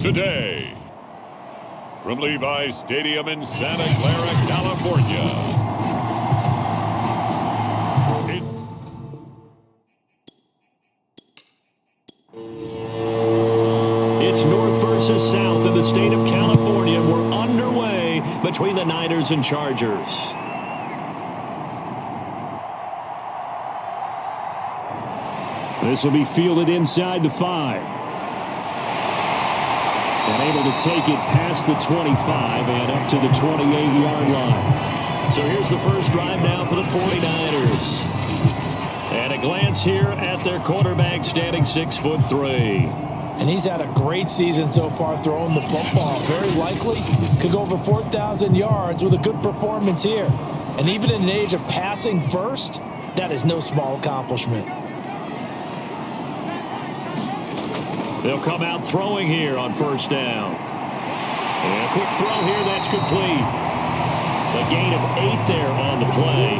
today. From Levi's Stadium in Santa Clara, California. It's North versus South in the state of California. We're underway between the Niners and Chargers. This will be fielded inside the 5. And able to take it past the 25 and up to the 28-yard line. So here's the first drive now for the 49ers. And a glance here at their quarterback, standing 6'3". And he's had a great season so far throwing the football. Very likely could go over 4,000 yards with a good performance here. And even in an age of passing first, that is no small accomplishment. They'll come out throwing here on first down. And a quick throw here, that's complete. A gain of 8 there on the play.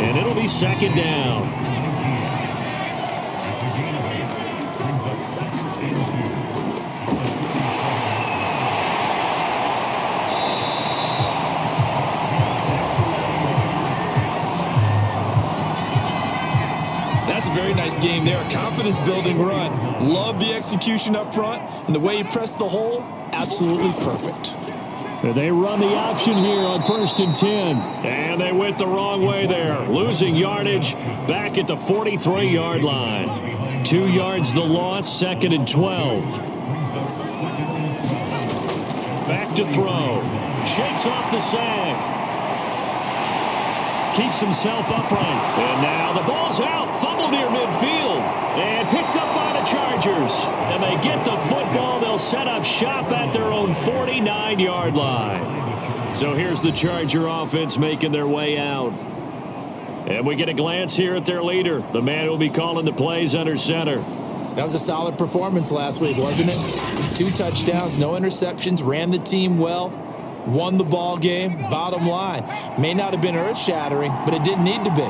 And it'll be second down. That's a very nice game there. A confidence-building run. Love the execution up front. And the way he pressed the hole, absolutely perfect. They run the option here on 1st and 10. And they went the wrong way there. Losing yardage back at the 43-yard line. 2 yards the loss, 2nd and 12. Back to throw. Shakes off the sag. Keeps himself upright. And now the ball's out. Fumble near midfield. And picked up by the Chargers. And they get the football. They'll set up shop at their own 49-yard line. So here's the Charger offense making their way out. And we get a glance here at their leader, the man who will be calling the plays under center. That was a solid performance last week, wasn't it? 2 touchdowns, no interceptions, ran the team well. Won the ball game. Bottom line, may not have been earth-shattering, but it didn't need to be.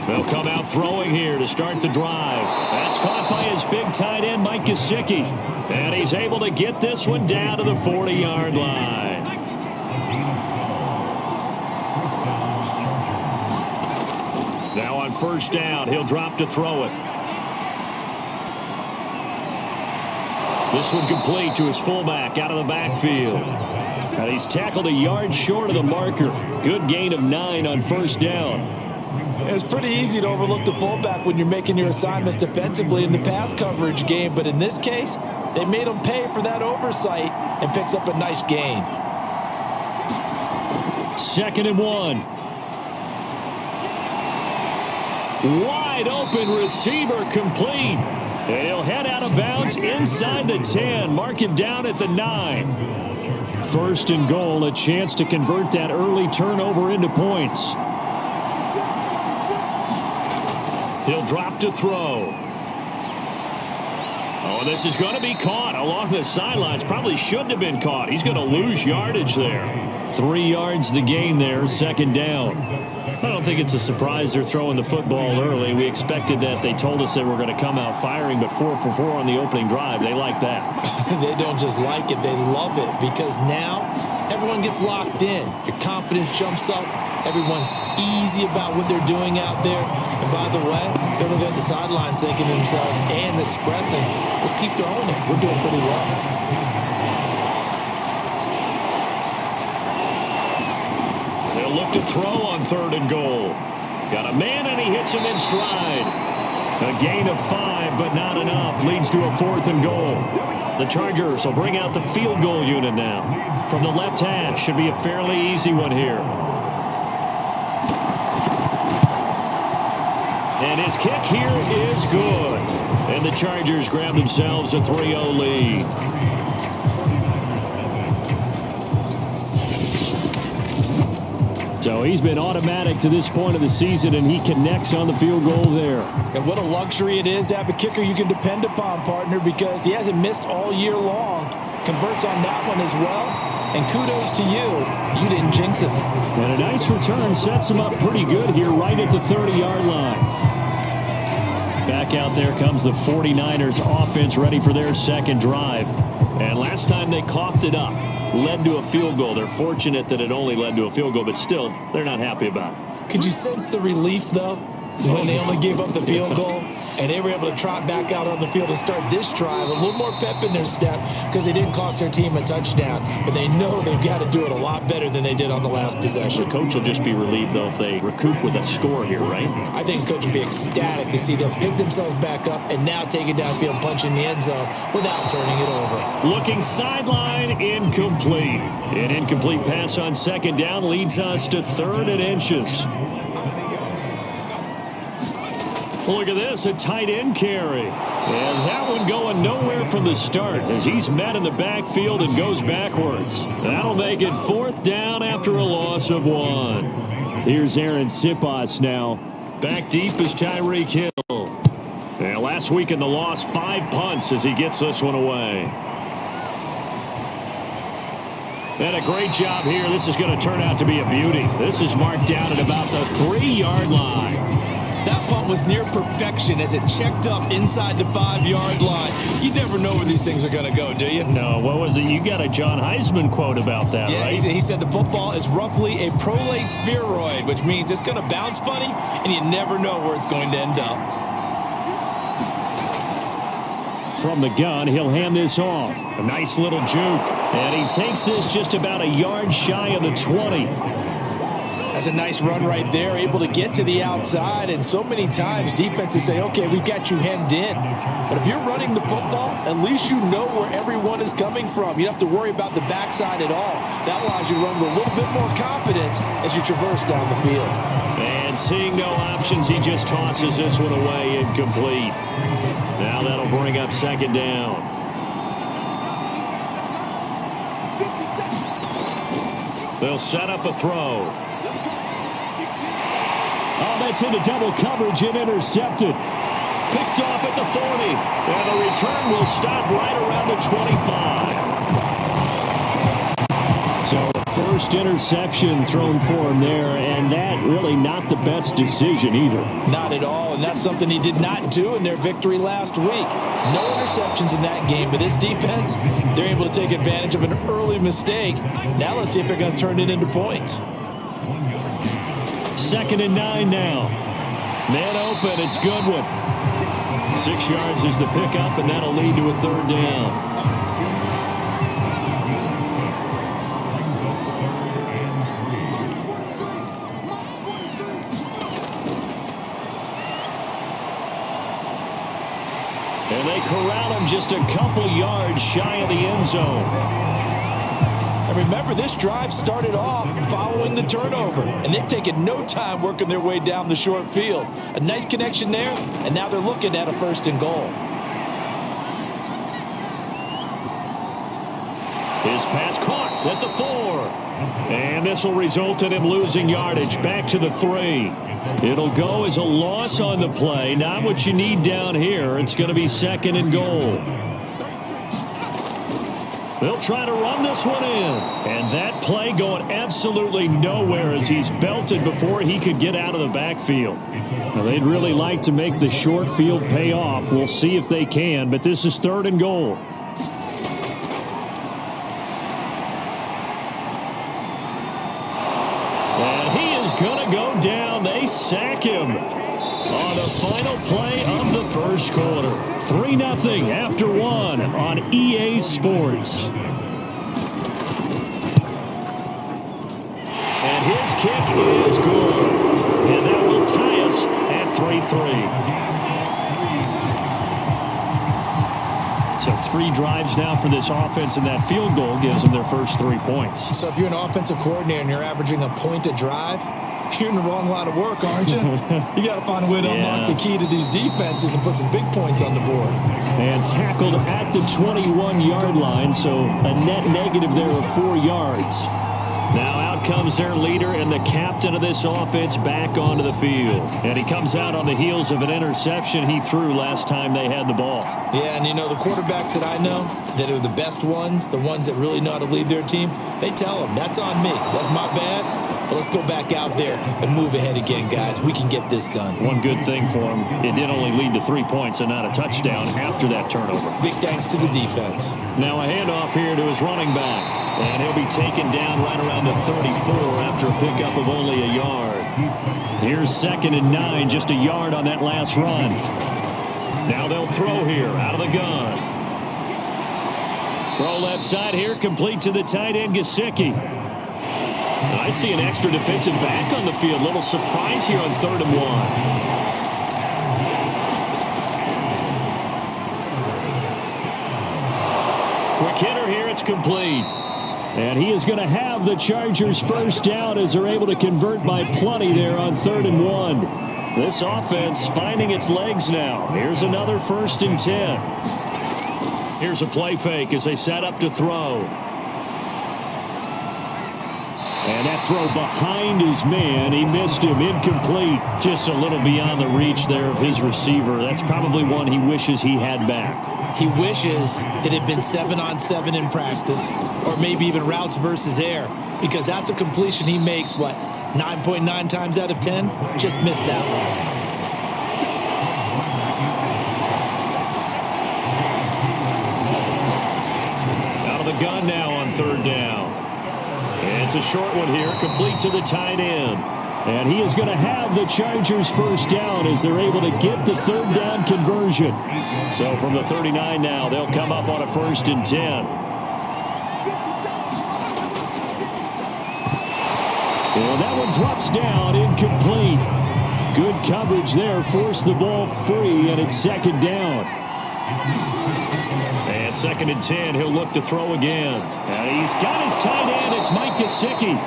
They'll come out throwing here to start the drive. That's caught by his big tight end, Mike Gesicki. And he's able to get this one down to the 40-yard line. Now on first down, he'll drop to throw it. This one complete to his fullback out of the backfield. And he's tackled a yard short of the marker. Good gain of 9 on first down. It's pretty easy to overlook the fullback when you're making your assignments defensively in the pass coverage game. But in this case, they made him pay for that oversight and picks up a nice gain. 2nd and 1. Wide open receiver complete. And he'll head out of bounds inside the 10. Mark him down at the 9. 1st and goal, a chance to convert that early turnover into points. He'll drop to throw. Oh, this is going to be caught along the sidelines. Probably shouldn't have been caught. He's going to lose yardage there. 3 yards the gain there, 2nd down. I don't think it's a surprise they're throwing the football early. We expected that. They told us they were going to come out firing, but 4 for 4 on the opening drive. They like that. They don't just like it, they love it, because now everyone gets locked in. Your confidence jumps up. Everyone's easy about what they're doing out there. And by the way, they're looking at the sidelines thinking to themselves and expressing, let's keep throwing it. We're doing pretty well. They'll look to throw on 3rd and goal. Got a man, and he hits him in stride. A gain of 5, but not enough. Leads to a 4th and goal. The Chargers will bring out the field goal unit now. From the left hash, should be a fairly easy one here. And his kick here is good. And the Chargers grab themselves a 3-0 lead. So he's been automatic to this point of the season, and he connects on the field goal there. And what a luxury it is to have a kicker you can depend upon, partner, because he hasn't missed all year long. Converts on that one as well. And kudos to you. You didn't jinx it. And a nice return sets him up pretty good here right at the 30-yard line. Back out there comes the 49ers offense ready for their second drive. And last time they coughed it up, led to a field goal. They're fortunate that it only led to a field goal, but still, they're not happy about it. Could you sense the relief, though, when they only gave up the field goal? And they were able to trot back out on the field and start this drive. A little more pep in their step because they didn't cost their team a touchdown. But they know they've got to do it a lot better than they did on the last possession. The coach will just be relieved, though, if they recoup with a score here, right? I think the coach will be ecstatic to see them pick themselves back up and now take it downfield, punch in the end zone without turning it over. Looking sideline, incomplete. An incomplete pass on second down leads us to 3rd and inches. Look at this, a tight end carry. And that one going nowhere from the start as he's met in the backfield and goes backwards. That'll make it 4th down after a loss of 1. Here's Aaron Sipas now. Back deep is Tyreek Hill. And last week in the loss, 5 punts as he gets this one away. And a great job here. This is going to turn out to be a beauty. This is marked down at about the 3-yard line. That punt was near perfection as it checked up inside the 5-yard line. You never know where these things are going to go, do you? No, what was it? You got a John Heisman quote about that, yeah, right? He said the football is roughly a prolate spheroid, which means it's going to bounce funny, and you never know where it's going to end up. From the gun, he'll hand this off. A nice little juke. And he takes this just about a yard shy of the 20. That's a nice run right there, able to get to the outside. And so many times defenses say, okay, we've got you hemmed in. But if you're running the football, at least you know where everyone is coming from. You don't have to worry about the backside at all. That allows you to run with a little bit more confidence as you traverse down the field. And seeing no options, he just tosses this one away, incomplete. Now that'll bring up 2nd down. They'll set up a throw. Oh, that's into double coverage and intercepted. Picked off at the 40. And the return will stop right around the 25. So first interception thrown for him there, and that really not the best decision either. Not at all, and that's something he did not do in their victory last week. No interceptions in that game, but this defense, they're able to take advantage of an early mistake. Now let's see if they're going to turn it into points. 2nd and 9 now. Man open, it's Goodwin. 6 yards is the pickup, and that'll lead to a 3rd down. And they corral him just a couple yards shy of the end zone. And remember, this drive started off following the turnover, and they've taken no time working their way down the short field. A nice connection there, and now they're looking at a 1st and goal. His pass caught at the 4. And this will result in him losing yardage back to the 3. It'll go as a loss on the play. Not what you need down here. It's going to be 2nd and goal. They'll try to run this one in. And that play going absolutely nowhere as he's belted before he could get out of the backfield. Now, they'd really like to make the short field pay off. We'll see if they can, but this is 3rd and goal. And he is going to go down. They sack him on the final play of the 1st quarter. 3-0 after 1 on EA Sports. And his kick is good. And that will tie us at 3-3. So 3 drives now for this offense, and that field goal gives them their first 3 points. So if you're an offensive coordinator and you're averaging a point a drive, you're in the wrong line of work, aren't you? You got to find a way to unlock the key to these defenses and put some big points on the board. And tackled at the 21-yard line, so a net negative there of 4 yards. Now out comes their leader and the captain of this offense back onto the field. And he comes out on the heels of an interception he threw last time they had the ball. Yeah, and you know, the quarterbacks that I know that are the best ones, the ones that really know how to lead their team, they tell them, that's on me. That's my bad. But let's go back out there and move ahead again, guys. We can get this done. One good thing for him, it did only lead to 3 points and not a touchdown after that turnover. Big thanks to the defense. Now a handoff here to his running back. And he'll be taken down right around the 34 after a pickup of only a yard. Here's 2nd and 9, just a yard on that last run. Now they'll throw here out of the gun. Throw left side here, complete to the tight end, Gesicki. I see an extra defensive back on the field. Little surprise here on 3rd and 1. Quick hitter here, it's complete. And he is going to have the Chargers first down as they're able to convert by plenty there on 3rd and 1. This offense finding its legs now. Here's another 1st and 10. Here's a play fake as they set up to throw. And that throw behind his man. He missed him, incomplete. Just a little beyond the reach there of his receiver. That's probably one he wishes he had back. He wishes it had been 7-on-7 in practice, or maybe even routes versus air, because that's a completion he makes, 9.9 times out of 10? Just missed that one. Out of the gun now on 3rd down. And it's a short one here, complete to the tight end. And he is going to have the Chargers first down as they're able to get the 3rd down conversion. So from the 39 now, they'll come up on a 1st and 10. And that one drops down, incomplete. Good coverage there, forced the ball free, and it's 2nd down. And 2nd and 10, he'll look to throw again. And he's got his tight end, it's Mike Gesicki.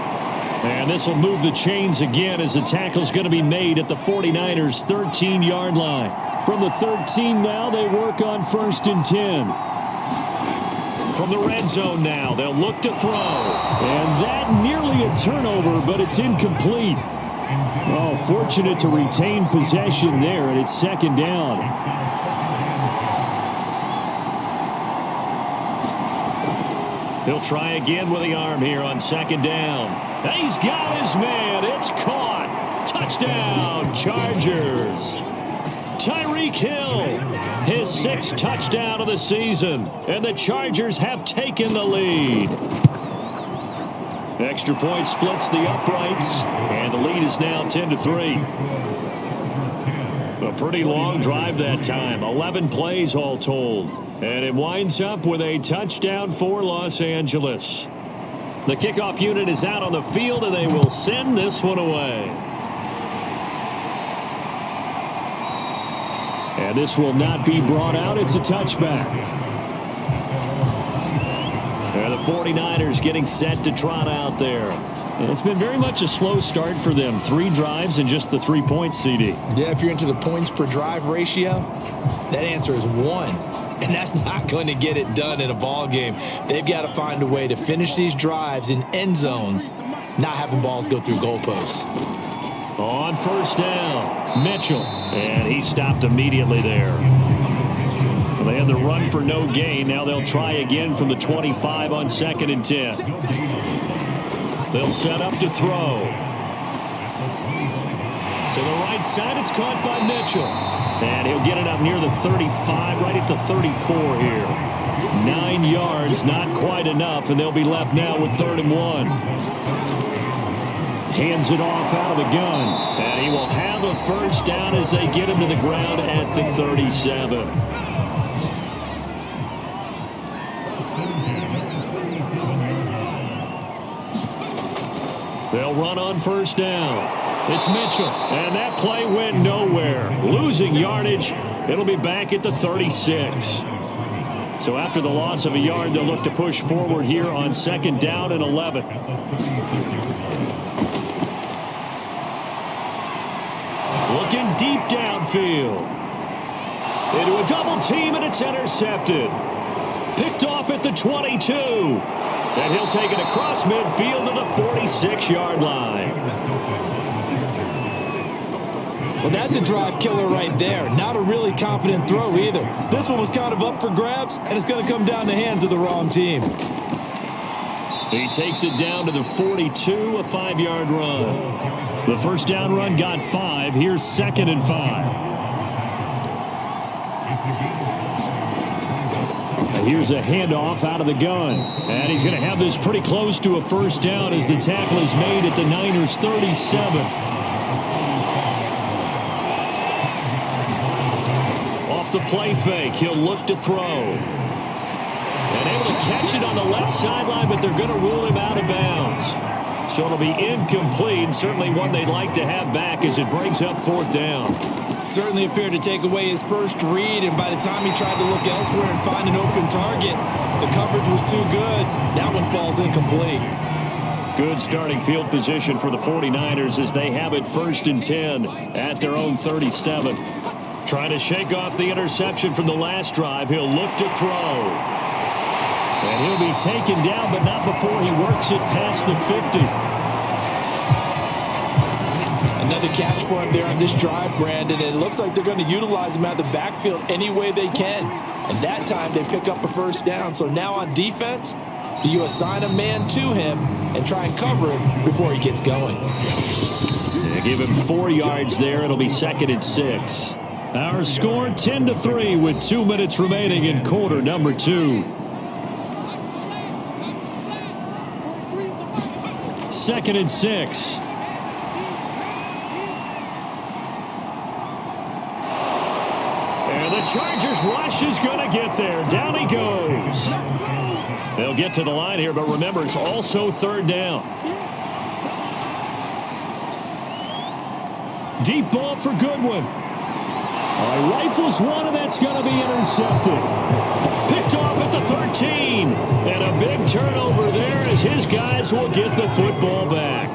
And this will move the chains again as the tackle's going to be made at the 49ers' 13-yard line. From the 13 now, they work on 1st and 10. From the red zone now, they'll look to throw. And that nearly a turnover, but it's incomplete. Oh, fortunate to retain possession there, and it's 2nd down. He'll try again with the arm here on 2nd down. He's got his man. It's caught. Touchdown, Chargers. Tyreek Hill, his 6th touchdown of the season, and the Chargers have taken the lead. Extra point splits the uprights, and the lead is now 10-3. A pretty long drive that time, 11 plays all told, and it winds up with a touchdown for Los Angeles. The kickoff unit is out on the field, and they will send this one away. And this will not be brought out. It's a touchback. And the 49ers getting set to trot out there. And it's been very much a slow start for them. 3 drives and just the 3 points, CD. Yeah, if you're into the points per drive ratio, that answer is 1. And that's not going to get it done in a ball game. They've got to find a way to finish these drives in end zones, not having balls go through goalposts. On 1st down, Mitchell. And he stopped immediately there. Well, they had the run for no gain. Now they'll try again from the 25 on 2nd and 10. They'll set up to throw. To the right side, it's caught by Mitchell. And he'll get it up near the 35, right at the 34 here. 9 yards, not quite enough, and they'll be left now with 3rd and 1. Hands it off out of the gun. And he will have a first down as they get him to the ground at the 37. They'll run on 1st down. It's Mitchell, and that play went nowhere. Losing yardage, it'll be back at the 36. So after the loss of a yard, they'll look to push forward here on 2nd down and 11. Looking deep downfield. Into a double team, and it's intercepted. Picked off at the 22. And he'll take it across midfield to the 46-yard line. Well, that's a drive killer right there. Not a really confident throw either. This one was kind of up for grabs, and it's going to come down the hands of the wrong team. He takes it down to the 42, a 5-yard run. The first down run got 5. Here's 2nd and 5. Here's a handoff out of the gun. And he's going to have this pretty close to a first down as the tackle is made at the Niners' 37. Off the play fake, he'll look to throw. And able to catch it on the left sideline, but they're going to rule him out of bounds. So it'll be incomplete. Certainly one they'd like to have back as it brings up 4th down. Certainly appeared to take away his first read, and by the time he tried to look elsewhere and find an open target, the coverage was too good. That one falls incomplete. Good starting field position for the 49ers as they have it 1st and 10 at their own 37. Trying to shake off the interception from the last drive. He'll look to throw. And he'll be taken down, but not before he works it past the 50. Another catch for him there on this drive, Brandon. And it looks like they're going to utilize him out of the backfield any way they can. And that time they pick up a first down. So now on defense, you assign a man to him and try and cover him before he gets going. They give him 4 yards there. It'll be 2nd and 6. Our score 10-3 with 2 minutes remaining in quarter number 2. 2nd and 6. The Chargers rush is going to get there. Down he goes. They'll get to the line here, but remember, it's also 3rd down. Deep ball for Goodwin. Rifles one, and that's going to be intercepted. Picked off at the 13. And a big turnover there as his guys will get the football back.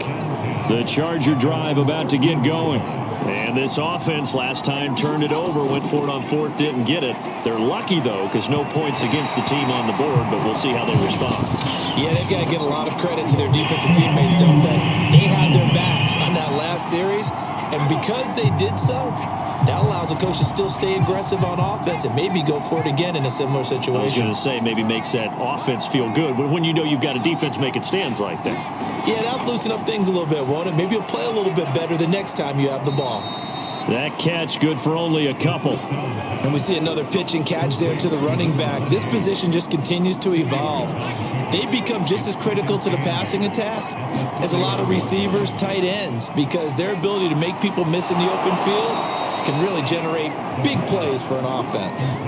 The Charger drive about to get going. And this offense last time turned it over, went for it on 4th, didn't get it. They're lucky, though, because no points against the team on the board, but we'll see how they respond. Yeah, they've got to give a lot of credit to their defensive teammates, don't they? They had their backs on that last series, and because they did so, that allows the coach to still stay aggressive on offense and maybe go for it again in a similar situation. I was going to say, maybe makes that offense feel good, but when you know you've got a defense making stands like that. Yeah, that'll loosen up things a little bit, won't it? Maybe you'll play a little bit better the next time you have the ball. That catch good for only a couple. And we see another pitch and catch there to the running back. This position just continues to evolve. They become just as critical to the passing attack as a lot of receivers, tight ends, because their ability to make people miss in the open field can really generate big plays for an offense.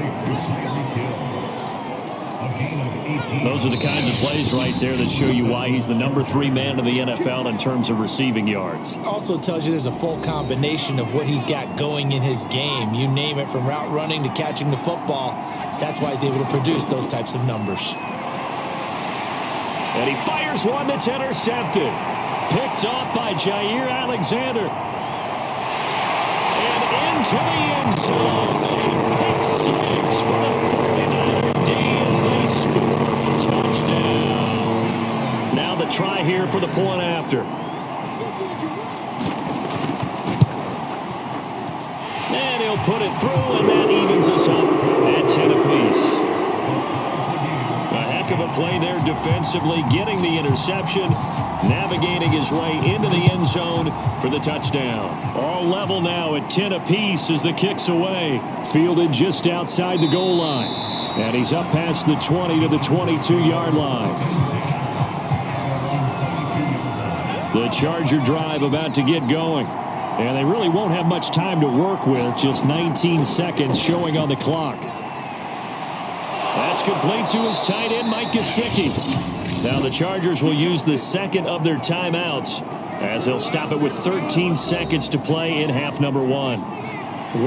Those are the kinds of plays right there that show you why he's the number 3 man in the NFL in terms of receiving yards. Also tells you there's a full combination of what he's got going in his game. You name it, from route running to catching the football. That's why he's able to produce those types of numbers. And he fires one that's intercepted. Picked off by Jair Alexander. And into the end zone. A pick 6 for the 49er D as they score. Touchdown. Now the try here for the point after. And he'll put it through, and that evens us up at 10 apiece. A heck of a play there defensively, getting the interception, navigating his way into the end zone for the touchdown. All level now at 10 apiece as the kick's away. Fielded just outside the goal line. And he's up past the 20 to the 22-yard line. The Charger drive about to get going. And they really won't have much time to work with. Just 19 seconds showing on the clock. That's complete to his tight end, Mike Gesicki. Now the Chargers will use the second of their timeouts as they'll stop it with 13 seconds to play in half number 1.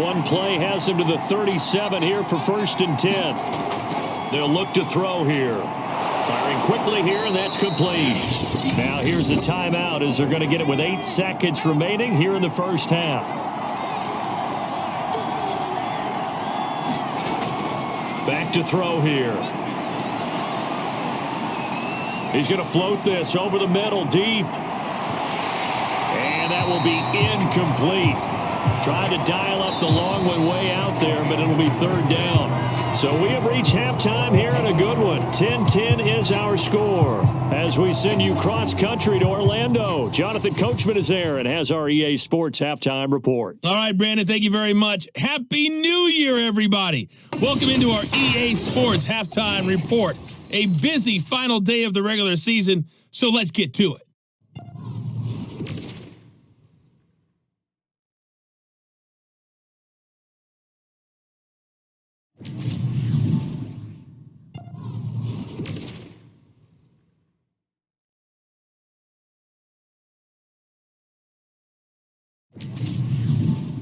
One play has them to the 37 here for 1st and 10. They'll look to throw here. Firing quickly here, and that's complete. Now here's a timeout as they're going to get it with 8 seconds remaining here in the first half. Back to throw here. He's going to float this over the middle, deep. And that will be incomplete. Tried to dial up the long one way out there, but it'll be third down. So we have reached halftime here in a good one. 10-10 is our score. As we send you cross-country to Orlando, Jonathan Coachman is there and has our EA Sports Halftime Report. All right, Brandon, thank you very much. Happy New Year, everybody. Welcome into our EA Sports Halftime Report. A busy final day of the regular season, so let's get to it.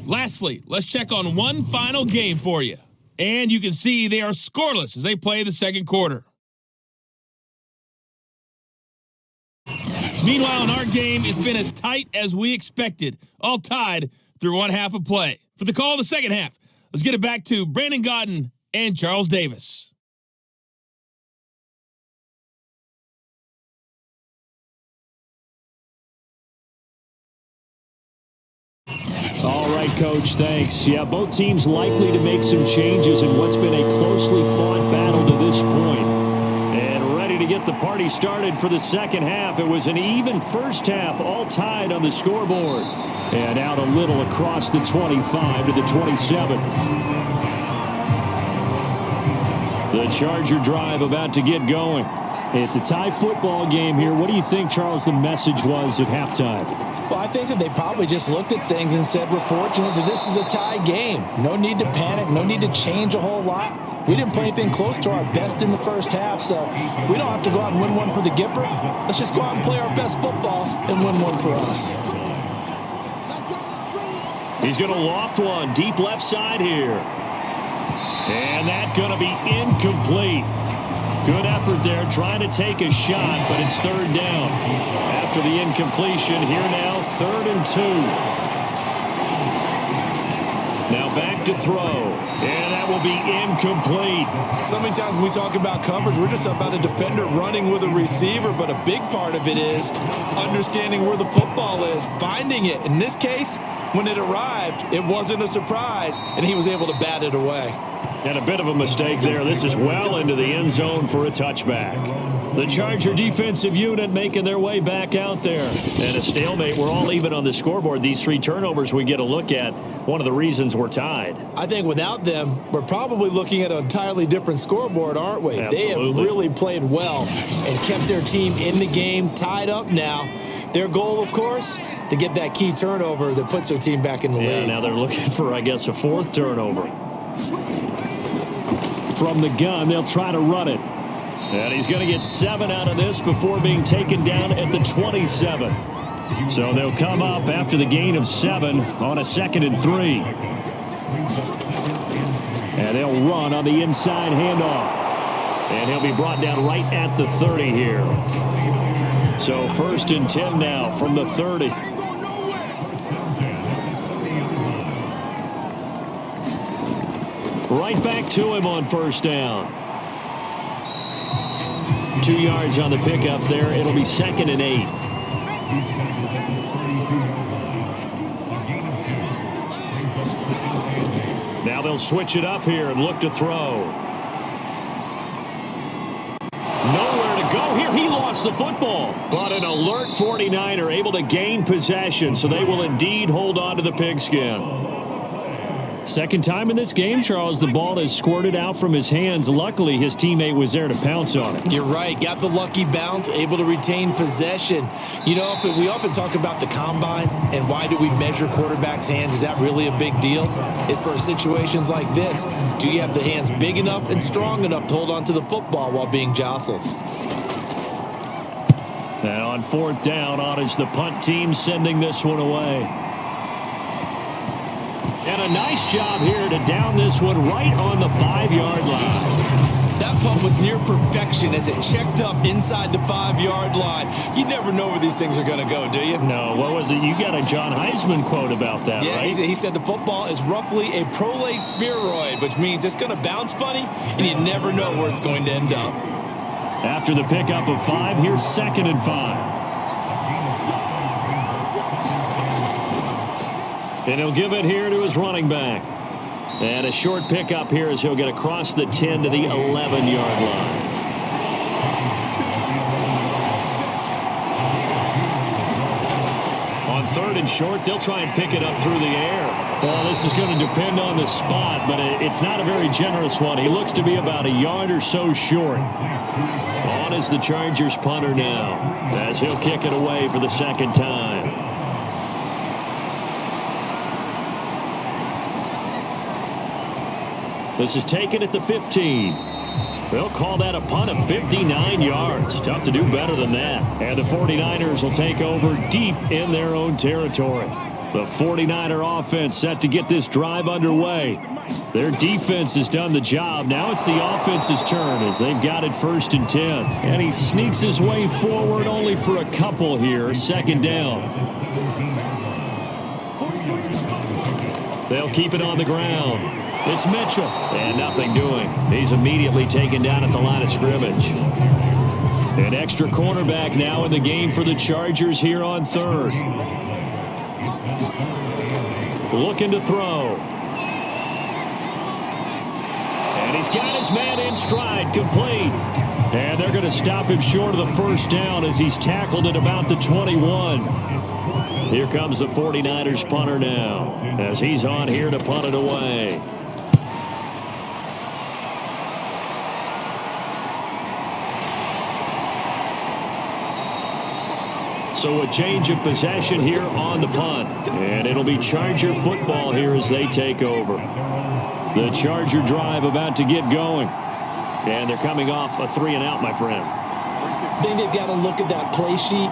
Lastly, let's check on one final game for you. And you can see they are scoreless as they play the second quarter. Meanwhile, in our game, it's been as tight as we expected, all tied through one half of play. For the call of the second half, let's get it back to Brandon Godden and Charles Davis. All right, Coach, thanks. Yeah, both teams likely to make some changes in what's been a closely fought battle to this point. And ready to get the party started for the second half. It was an even first half, all tied on the scoreboard. And out a little across the 25 to the 27. The Charger drive about to get going. It's a tie football game here. What do you think, Charles, the message was at halftime? Well, I think that they probably just looked at things and said, we're fortunate that this is a tie game. No need to panic. No need to change a whole lot. We didn't play anything close to our best in the first half, so we don't have to go out and win one for the Gipper. Let's just go out and play our best football and win one for us. He's going to loft one deep left side here. And that's going to be incomplete. Good effort there, trying to take a shot, but it's third down. After the incompletion, here now, 3rd and 2. Now back to throw, and that will be incomplete. So many times when we talk about coverage, we're just about a defender running with a receiver, but a big part of it is understanding where the football is, finding it. In this case, when it arrived, it wasn't a surprise, and he was able to bat it away. And a bit of a mistake there. This is well into the end zone for a touchback. The Charger defensive unit making their way back out there. And a stalemate. We're all even on the scoreboard. These 3 turnovers we get a look at. One of the reasons we're tied. I think without them, we're probably looking at an entirely different scoreboard, aren't we? Absolutely. They have really played well and kept their team in the game, tied up now. Their goal, of course, to get that key turnover that puts their team back in the lead. Now they're looking for, I guess, a 4th turnover. From the gun, they'll try to run it. And he's going to get 7 out of this before being taken down at the 27. So they'll come up after the gain of 7 on a 2nd and 3. And they'll run on the inside handoff. And he'll be brought down right at the 30 here. So 1st and 10 now from the 30. Right back to him on 1st down. 2 yards on the pickup there. It'll be 2nd and 8. Now they'll switch it up here and look to throw. Nowhere to go here. He lost the football. But an alert 49er able to gain possession, so they will indeed hold on to the pigskin. Second time in this game, Charles, the ball has squirted out from his hands. Luckily, his teammate was there to pounce on it. You're right. Got the lucky bounce, able to retain possession. You know, we often talk about the combine and why do we measure quarterbacks' hands. Is that really a big deal? It's for situations like this. Do you have the hands big enough and strong enough to hold on to the football while being jostled? And on 4th down, on is the punt team sending this one away. And a nice job here to down this one right on the 5-yard line. That punt was near perfection as it checked up inside the 5-yard line. You never know where these things are going to go, do you? No, what was it? You got a John Heisman quote about that, yeah, right? He said the football is roughly a prolate spheroid, which means it's going to bounce funny, and you never know where it's going to end up. After the pickup of 5, here's 2nd and 5. And he'll give it here to his running back. And a short pickup here as he'll get across the 10 to the 11-yard line. On 3rd and short, they'll try and pick it up through the air. Well, this is going to depend on the spot, but it's not a very generous one. He looks to be about a yard or so short. On is the Chargers punter now, as he'll kick it away for the second time. This is taken at the 15. They'll call that a punt of 59 yards. Tough to do better than that. And the 49ers will take over deep in their own territory. The 49er offense set to get this drive underway. Their defense has done the job. Now it's the offense's turn as they've got it 1st and 10. And he sneaks his way forward only for a couple here. 2nd down. They'll keep it on the ground. It's Mitchell, and nothing doing. He's immediately taken down at the line of scrimmage. An extra cornerback now in the game for the Chargers here on 3rd. Looking to throw. And he's got his man in stride, complete. And they're going to stop him short of the 1st down as he's tackled at about the 21. Here comes the 49ers punter now as he's on here to punt it away. So a change of possession here on the punt. And it'll be Charger football here as they take over. The Charger drive about to get going. And they're coming off a 3-and-out, my friend. I think they've got to look at that play sheet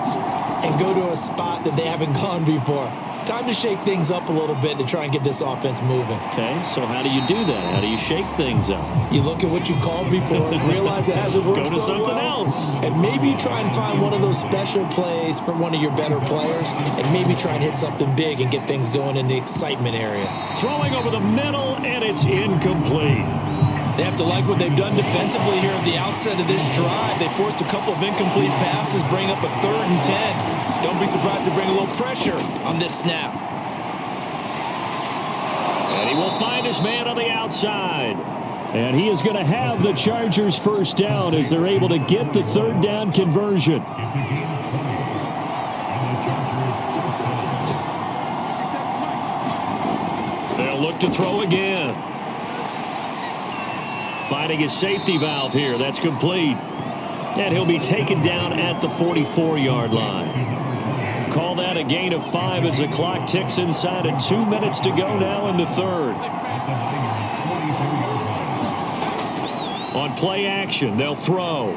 and go to a spot that they haven't gone before. Time to shake things up a little bit to try and get this offense moving. Okay, so how do you do that? How do you shake things up? You look at what you've called before, realize it hasn't worked Go to so something well, else. and maybe try and find one of those special plays for one of your better players, and maybe try and hit something big and get things going in the excitement area. Throwing over the middle, and it's incomplete. They have to like what they've done defensively here at the outset of this drive. They forced a couple of incomplete passes, bring up a 3rd and 10. Don't be surprised to bring a little pressure on this snap. And he will find his man on the outside. And he is going to have the Chargers 1st down as they're able to get the 3rd down conversion. They'll look to throw again. Finding his safety valve here. That's complete. And he'll be taken down at the 44-yard line. Call that a gain of 5 as the clock ticks inside of 2 minutes to go now in the 3rd. On play action, they'll throw.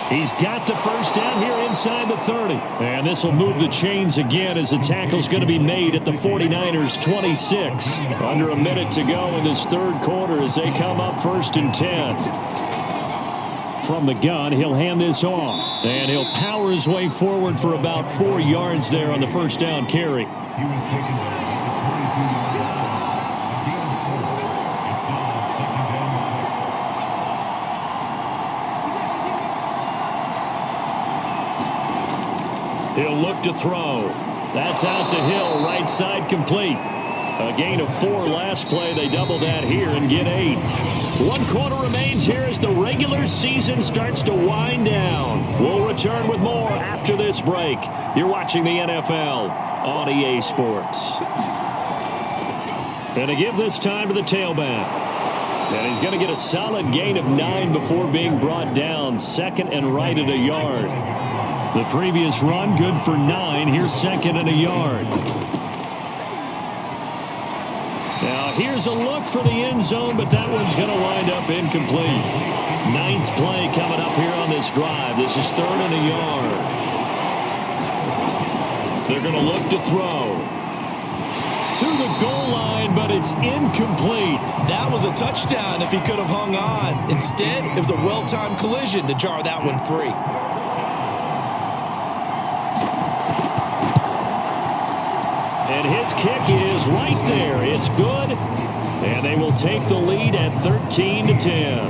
He's got the 1st down here inside the 30. And this will move the chains again as the tackle's going to be made at the 49ers 26. Under a minute to go in this 3rd quarter as they come up 1st and 10. From the gun, he'll hand this off. And he'll power his way forward for about 4 yards there on the 1st down carry. He'll look to throw. That's out to Hill, right side complete. A gain of 4 last play. They double that here and get 8. 1 quarter remains here as the regular season starts to wind down. We'll return with more after this break. You're watching the NFL on EA Sports. And to give this time to the tailback. And he's going to get a solid gain of 9 before being brought down. 2nd and right at a yard. The previous run, good for 9. Here's 2nd and a yard. Now, here's a look for the end zone, but that one's going to wind up incomplete. 9th play coming up here on this drive. This is 3rd and a yard. They're going to look to throw. To the goal line, but it's incomplete. That was a touchdown if he could have hung on. Instead, it was a well-timed collision to jar that one free. And his kick is right there. It's good. And they will take the lead at 13-10.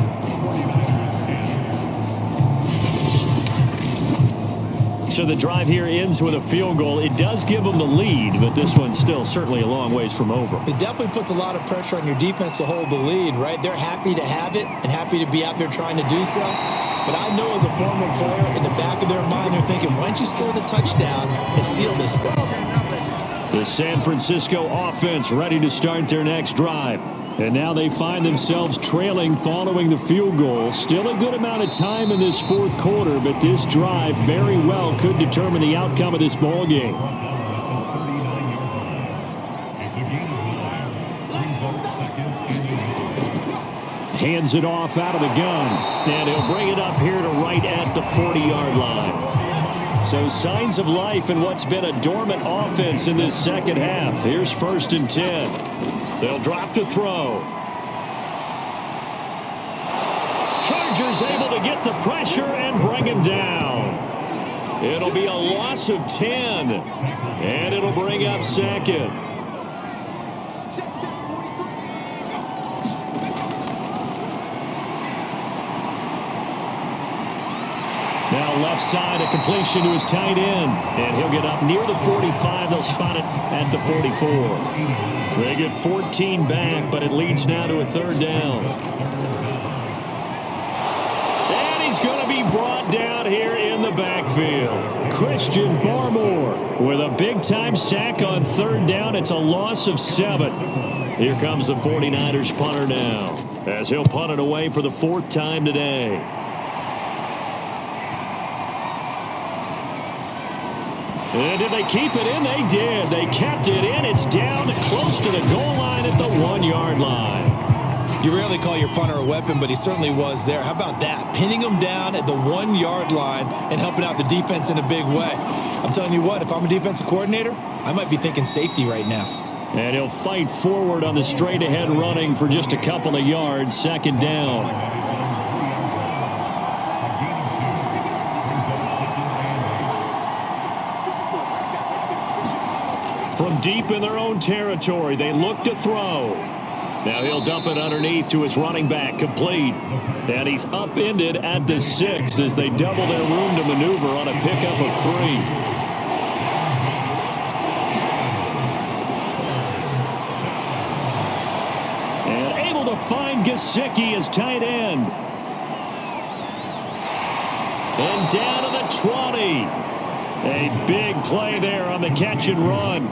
So the drive here ends with a field goal. It does give them the lead, but this one's still certainly a long ways from over. It definitely puts a lot of pressure on your defense to hold the lead, right? They're happy to have it and happy to be out there trying to do so. But I know as a former player, in the back of their mind, they're thinking, why don't you score the touchdown and seal this thing? The San Francisco offense ready to start their next drive. And now they find themselves trailing following the field goal. Still a good amount of time in this fourth quarter, but this drive very well could determine the outcome of this ball game. Hands it off out of the gun, and he'll bring it up here to right at the 40-yard line. So signs of life in what's been a dormant offense in this second half. Here's 1st and 10. They'll drop to throw. Chargers able to get the pressure and bring him down. It'll be a loss of 10, and it'll bring up 2nd. Now left side, a completion to his tight end. And he'll get up near the 45. They'll spot it at the 44. They get 14 back, but it leads now to a 3rd down. And he's going to be brought down here in the backfield. Christian Barmore with a big-time sack on 3rd down. It's a loss of 7. Here comes the 49ers punter now, as he'll punt it away for the 4th time today. And did they keep it in? They did. They kept it in. It's down close to the goal line at the 1-yard line. You rarely call your punter a weapon, but he certainly was there. How about that? Pinning him down at the 1-yard line and helping out the defense in a big way. I'm telling you what, if I'm a defensive coordinator, I might be thinking safety right now. And he'll fight forward on the straight-ahead running for just a couple of yards. 2nd down. From deep in their own territory, they look to throw. Now he'll dump it underneath to his running back, complete. And he's upended at the 6 as they double their room to maneuver on a pickup of 3. And able to find Gesicki as tight end. And down to the 20. A big play there on the catch and run.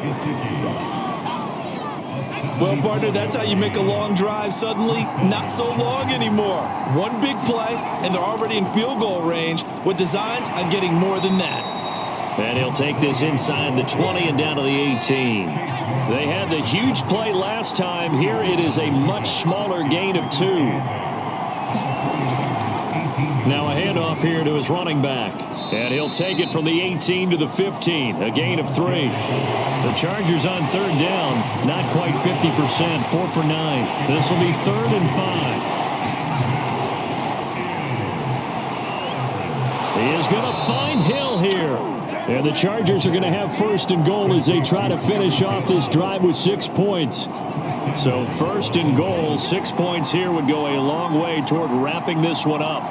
Well, partner, that's how you make a long drive suddenly not so long anymore. One big play, and they're already in field goal range with designs on getting more than that. And he'll take this inside the 20 and down to the 18. They had the huge play last time. Here it is a much smaller gain of 2. Now a handoff here to his running back. And he'll take it from the 18 to the 15, a gain of 3. The Chargers on 3rd down, not quite 50%, 4 for 9. This will be 3rd and 5. He is going to find Hill here. And the Chargers are going to have 1st and goal as they try to finish off this drive with 6 points. So 1st and goal, 6 points here would go a long way toward wrapping this one up.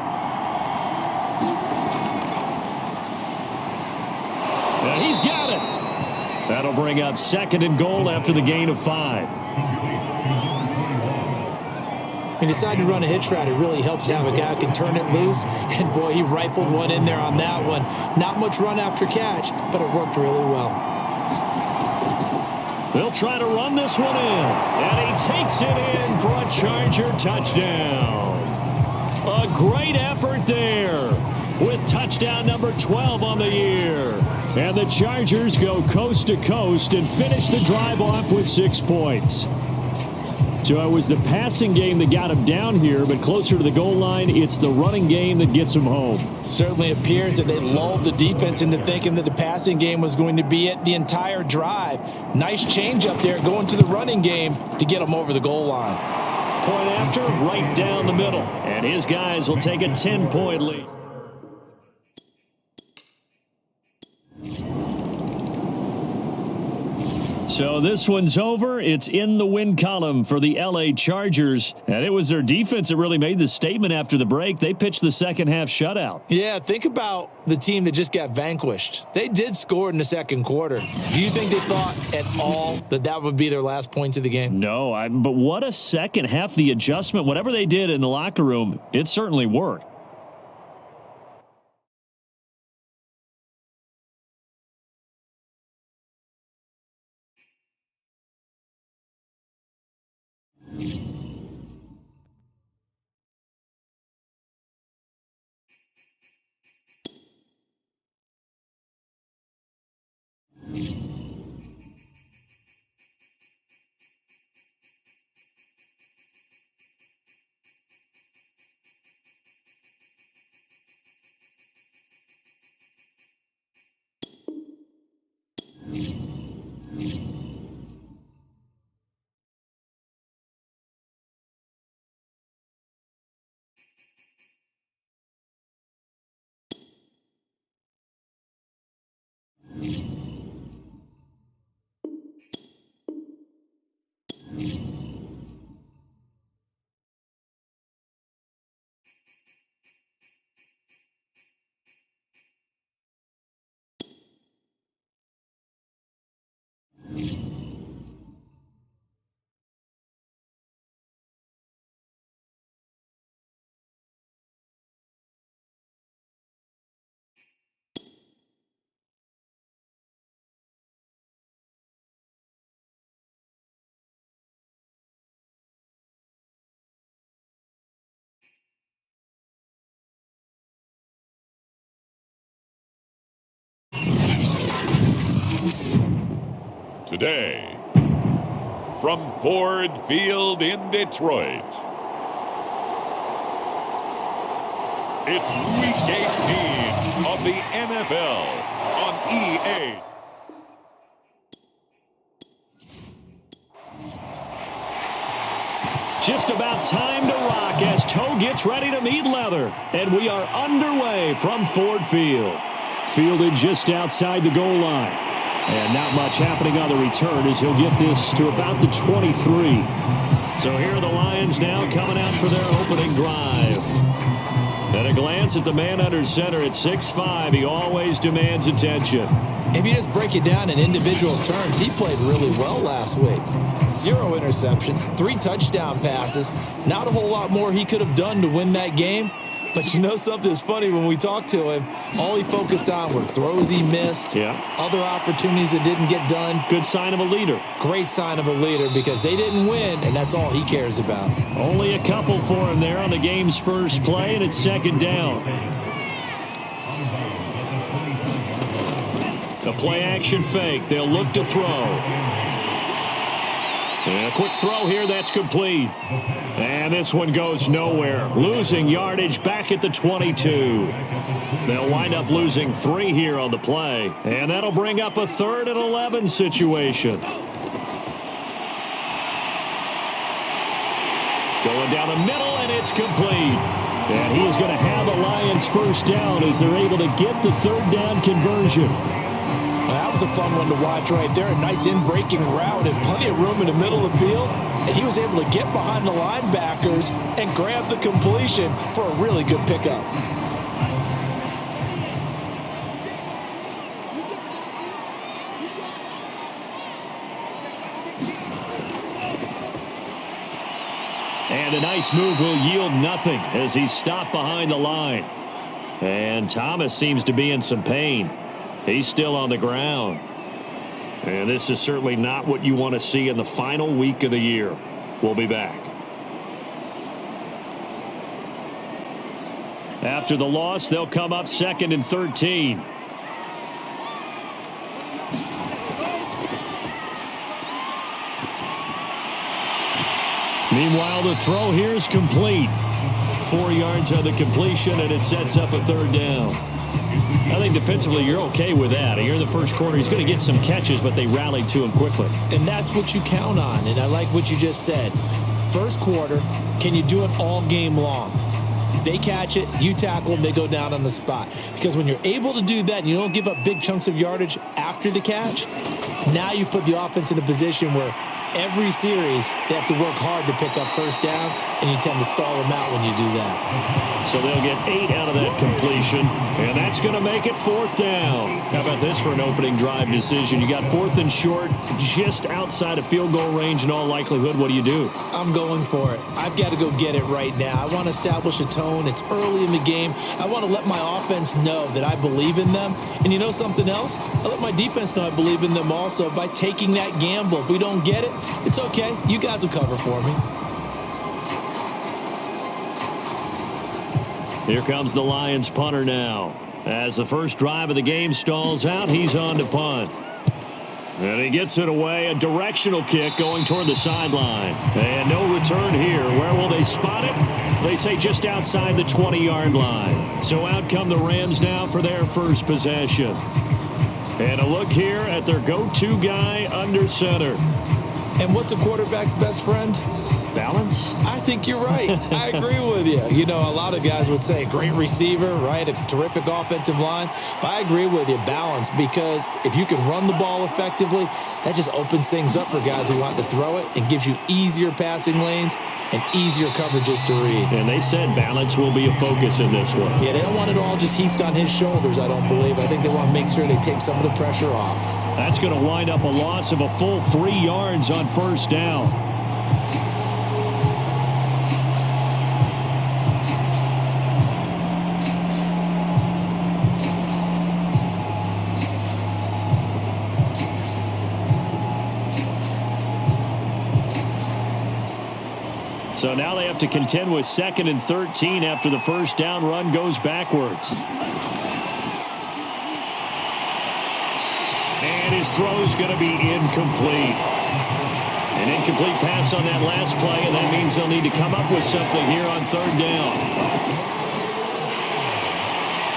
And he's got it. That'll bring up 2nd and goal after the gain of 5. He decided to run a hitch route. It really helps to have a guy who can turn it loose. And, boy, he rifled one in there on that one. Not much run after catch, but it worked really well. They'll try to run this one in. And he takes it in for a Charger touchdown. A great effort there with touchdown number 12 on the year. And the Chargers go coast to coast and finish the drive off with 6 points. So it was the passing game that got him down here, but closer to the goal line, it's the running game that gets him home. Certainly appears that they lulled the defense into thinking that the passing game was going to be it the entire drive. Nice change up there going to the running game to get them over the goal line. Point after, right down the middle. And his guys will take a 10-point lead. So this one's over. It's in the win column for the LA Chargers. And it was their defense that really made the statement after the break. They pitched the second half shutout. Yeah, think about the team that just got vanquished. They did score in the second quarter. Do you think they thought at all that that would be their last points of the game? No, but what a second half. The adjustment, whatever they did in the locker room, it certainly worked. Today, from Ford Field in Detroit, it's Week 18 of the NFL on EA. Just about time to rock as Toe gets ready to meet leather. And we are underway from Ford Field. Fielded just outside the goal line. And not much happening on the return as he'll get this to about the 23. So here are the Lions now coming out for their opening drive. At a glance at the man under center at 6'5", he always demands attention. If you just break it down in individual terms, he played really well last week. 0 interceptions, 3 touchdown passes. Not a whole lot more he could have done to win that game. But you know something's funny, when we talked to him, all he focused on were throws he missed, other opportunities that didn't get done. Good sign of a leader. Great sign of a leader, because they didn't win, and that's all he cares about. Only a couple for him there on the game's first play, and it's second down. The play action fake. They'll look to throw. And a quick throw here, that's complete. And this one goes nowhere. Losing yardage back at the 22. They'll wind up losing 3 here on the play. And that'll bring up a 3rd and 11 situation. Going down the middle, and it's complete. And he is going to have the Lions first down as they're able to get the 3rd down conversion. That was a fun one to watch right there. A nice in-breaking route and plenty of room in the middle of the field. And he was able to get behind the linebackers and grab the completion for a really good pickup. And a nice move will yield nothing as he's stopped behind the line. And Thomas seems to be in some pain. He's still on the ground. And this is certainly not what you want to see in the final week of the year. We'll be back. After the loss, they'll come up 2nd and 13. Meanwhile, the throw here is complete. 4 yards on the completion, and it sets up a 3rd down. I think defensively you're okay with that. Here in the first quarter, he's going to get some catches, but they rallied to him quickly. And that's what you count on, and I like what you just said. First quarter, can you do it all game long? They catch it, you tackle them, they go down on the spot. Because when you're able to do that and you don't give up big chunks of yardage after the catch, Now you put the offense in a position where every series they have to work hard to pick up first downs, and you tend to stall them out when you do that. So they'll get 8 out of that completion, and that's going to make it 4th down. How about this for an opening drive decision? You got 4th and short, just outside of field goal range in all likelihood. What do you do? I'm going for it. I've got to go get it right now. I want to establish a tone. It's early in the game. I want to let my offense know that I believe in them. And you know something else? I let my defense know I believe in them also by taking that gamble. If we don't get it, it's okay. You guys will cover for me. Here comes the Lions punter now. As the first drive of the game stalls out, he's on to punt. And he gets it away. A directional kick going toward the sideline. And no return here. Where will they spot it? They say just outside the 20-yard line. So out come the Rams now for their first possession. And a look here at their go-to guy under center. And what's a quarterback's best friend? Balance? I think you're right. I agree with you. You know, a lot of guys would say great receiver, right? A terrific offensive line. But I agree with you, balance, because if you can run the ball effectively, that just opens things up for guys who want to throw it and gives you easier passing lanes and easier coverages to read. And they said balance will be a focus in this one. Yeah, they don't want it all just heaped on his shoulders, I don't believe. I think they want to make sure they take some of the pressure off. That's going to wind up a loss of a full 3 yards on first down. So now they have to contend with 2nd and 13 after the first down run goes backwards. And his throw is going to be incomplete. An incomplete pass on that last play, and that means they'll need to come up with something here on 3rd down.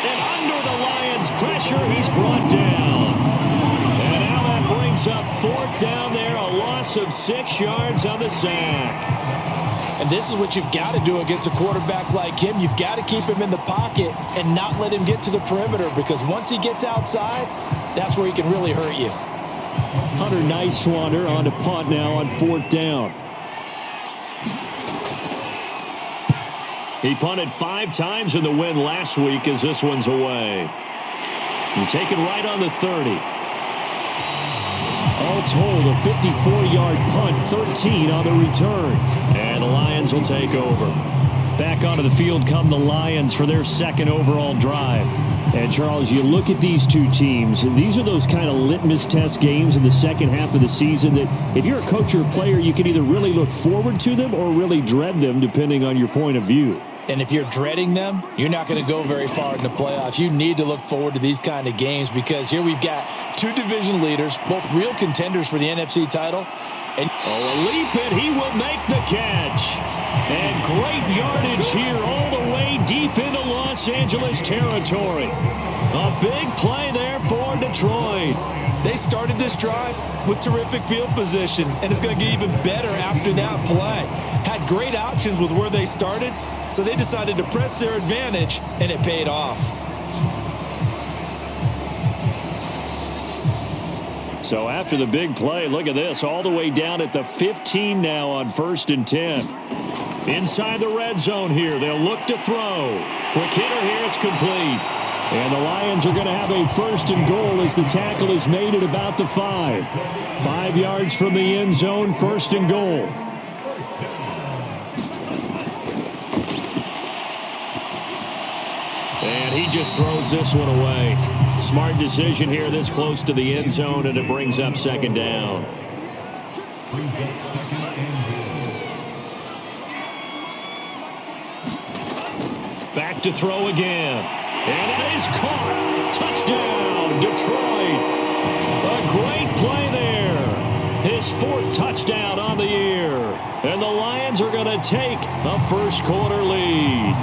And under the Lions' pressure, he's brought down. And now that brings up 4th down there, a loss of 6 yards on the sack. And this is what you've got to do against a quarterback like him. You've got to keep him in the pocket and not let him get to the perimeter, because once he gets outside, that's where he can really hurt you. Hunter Nice-Swander on to punt now on 4th down. He punted 5 times in the win last week as this one's away. And taken right on the 30. All told, a 54-yard punt, 13 on the return. And the Lions will take over. Back onto the field come the Lions for their 2nd overall drive. And, Charles, you look at these two teams, these are those kind of litmus test games in the second half of the season that if you're a coach or a player, you can either really look forward to them or really dread them, depending on your point of view. And if you're dreading them, you're not going to go very far in the playoffs. You need to look forward to these kind of games, because here we've got 2 division leaders, both real contenders for the NFC title. And a leap, and he will make the catch. And great yardage here all the way deep into Los Angeles territory. A big play there for Detroit. they started this drive with terrific field position, and it's going to get even better after that play. Had great options with where they started, so they decided to press their advantage, and it paid off. So after the big play, look at this, all the way down at the 15 now on 1st and 10. Inside the red zone here, they'll look to throw. Quick hitter here, it's complete. And the Lions are going to have a 1st and goal as the tackle is made at about the 5. 5 yards from the end zone, 1st and goal. And he just throws this one away. Smart decision here this close to the end zone, and it brings up 2nd down. Back to throw again. And it is caught. Touchdown, Detroit. A great play there. His 4th touchdown on the year. And the Lions are going to take a first-quarter lead.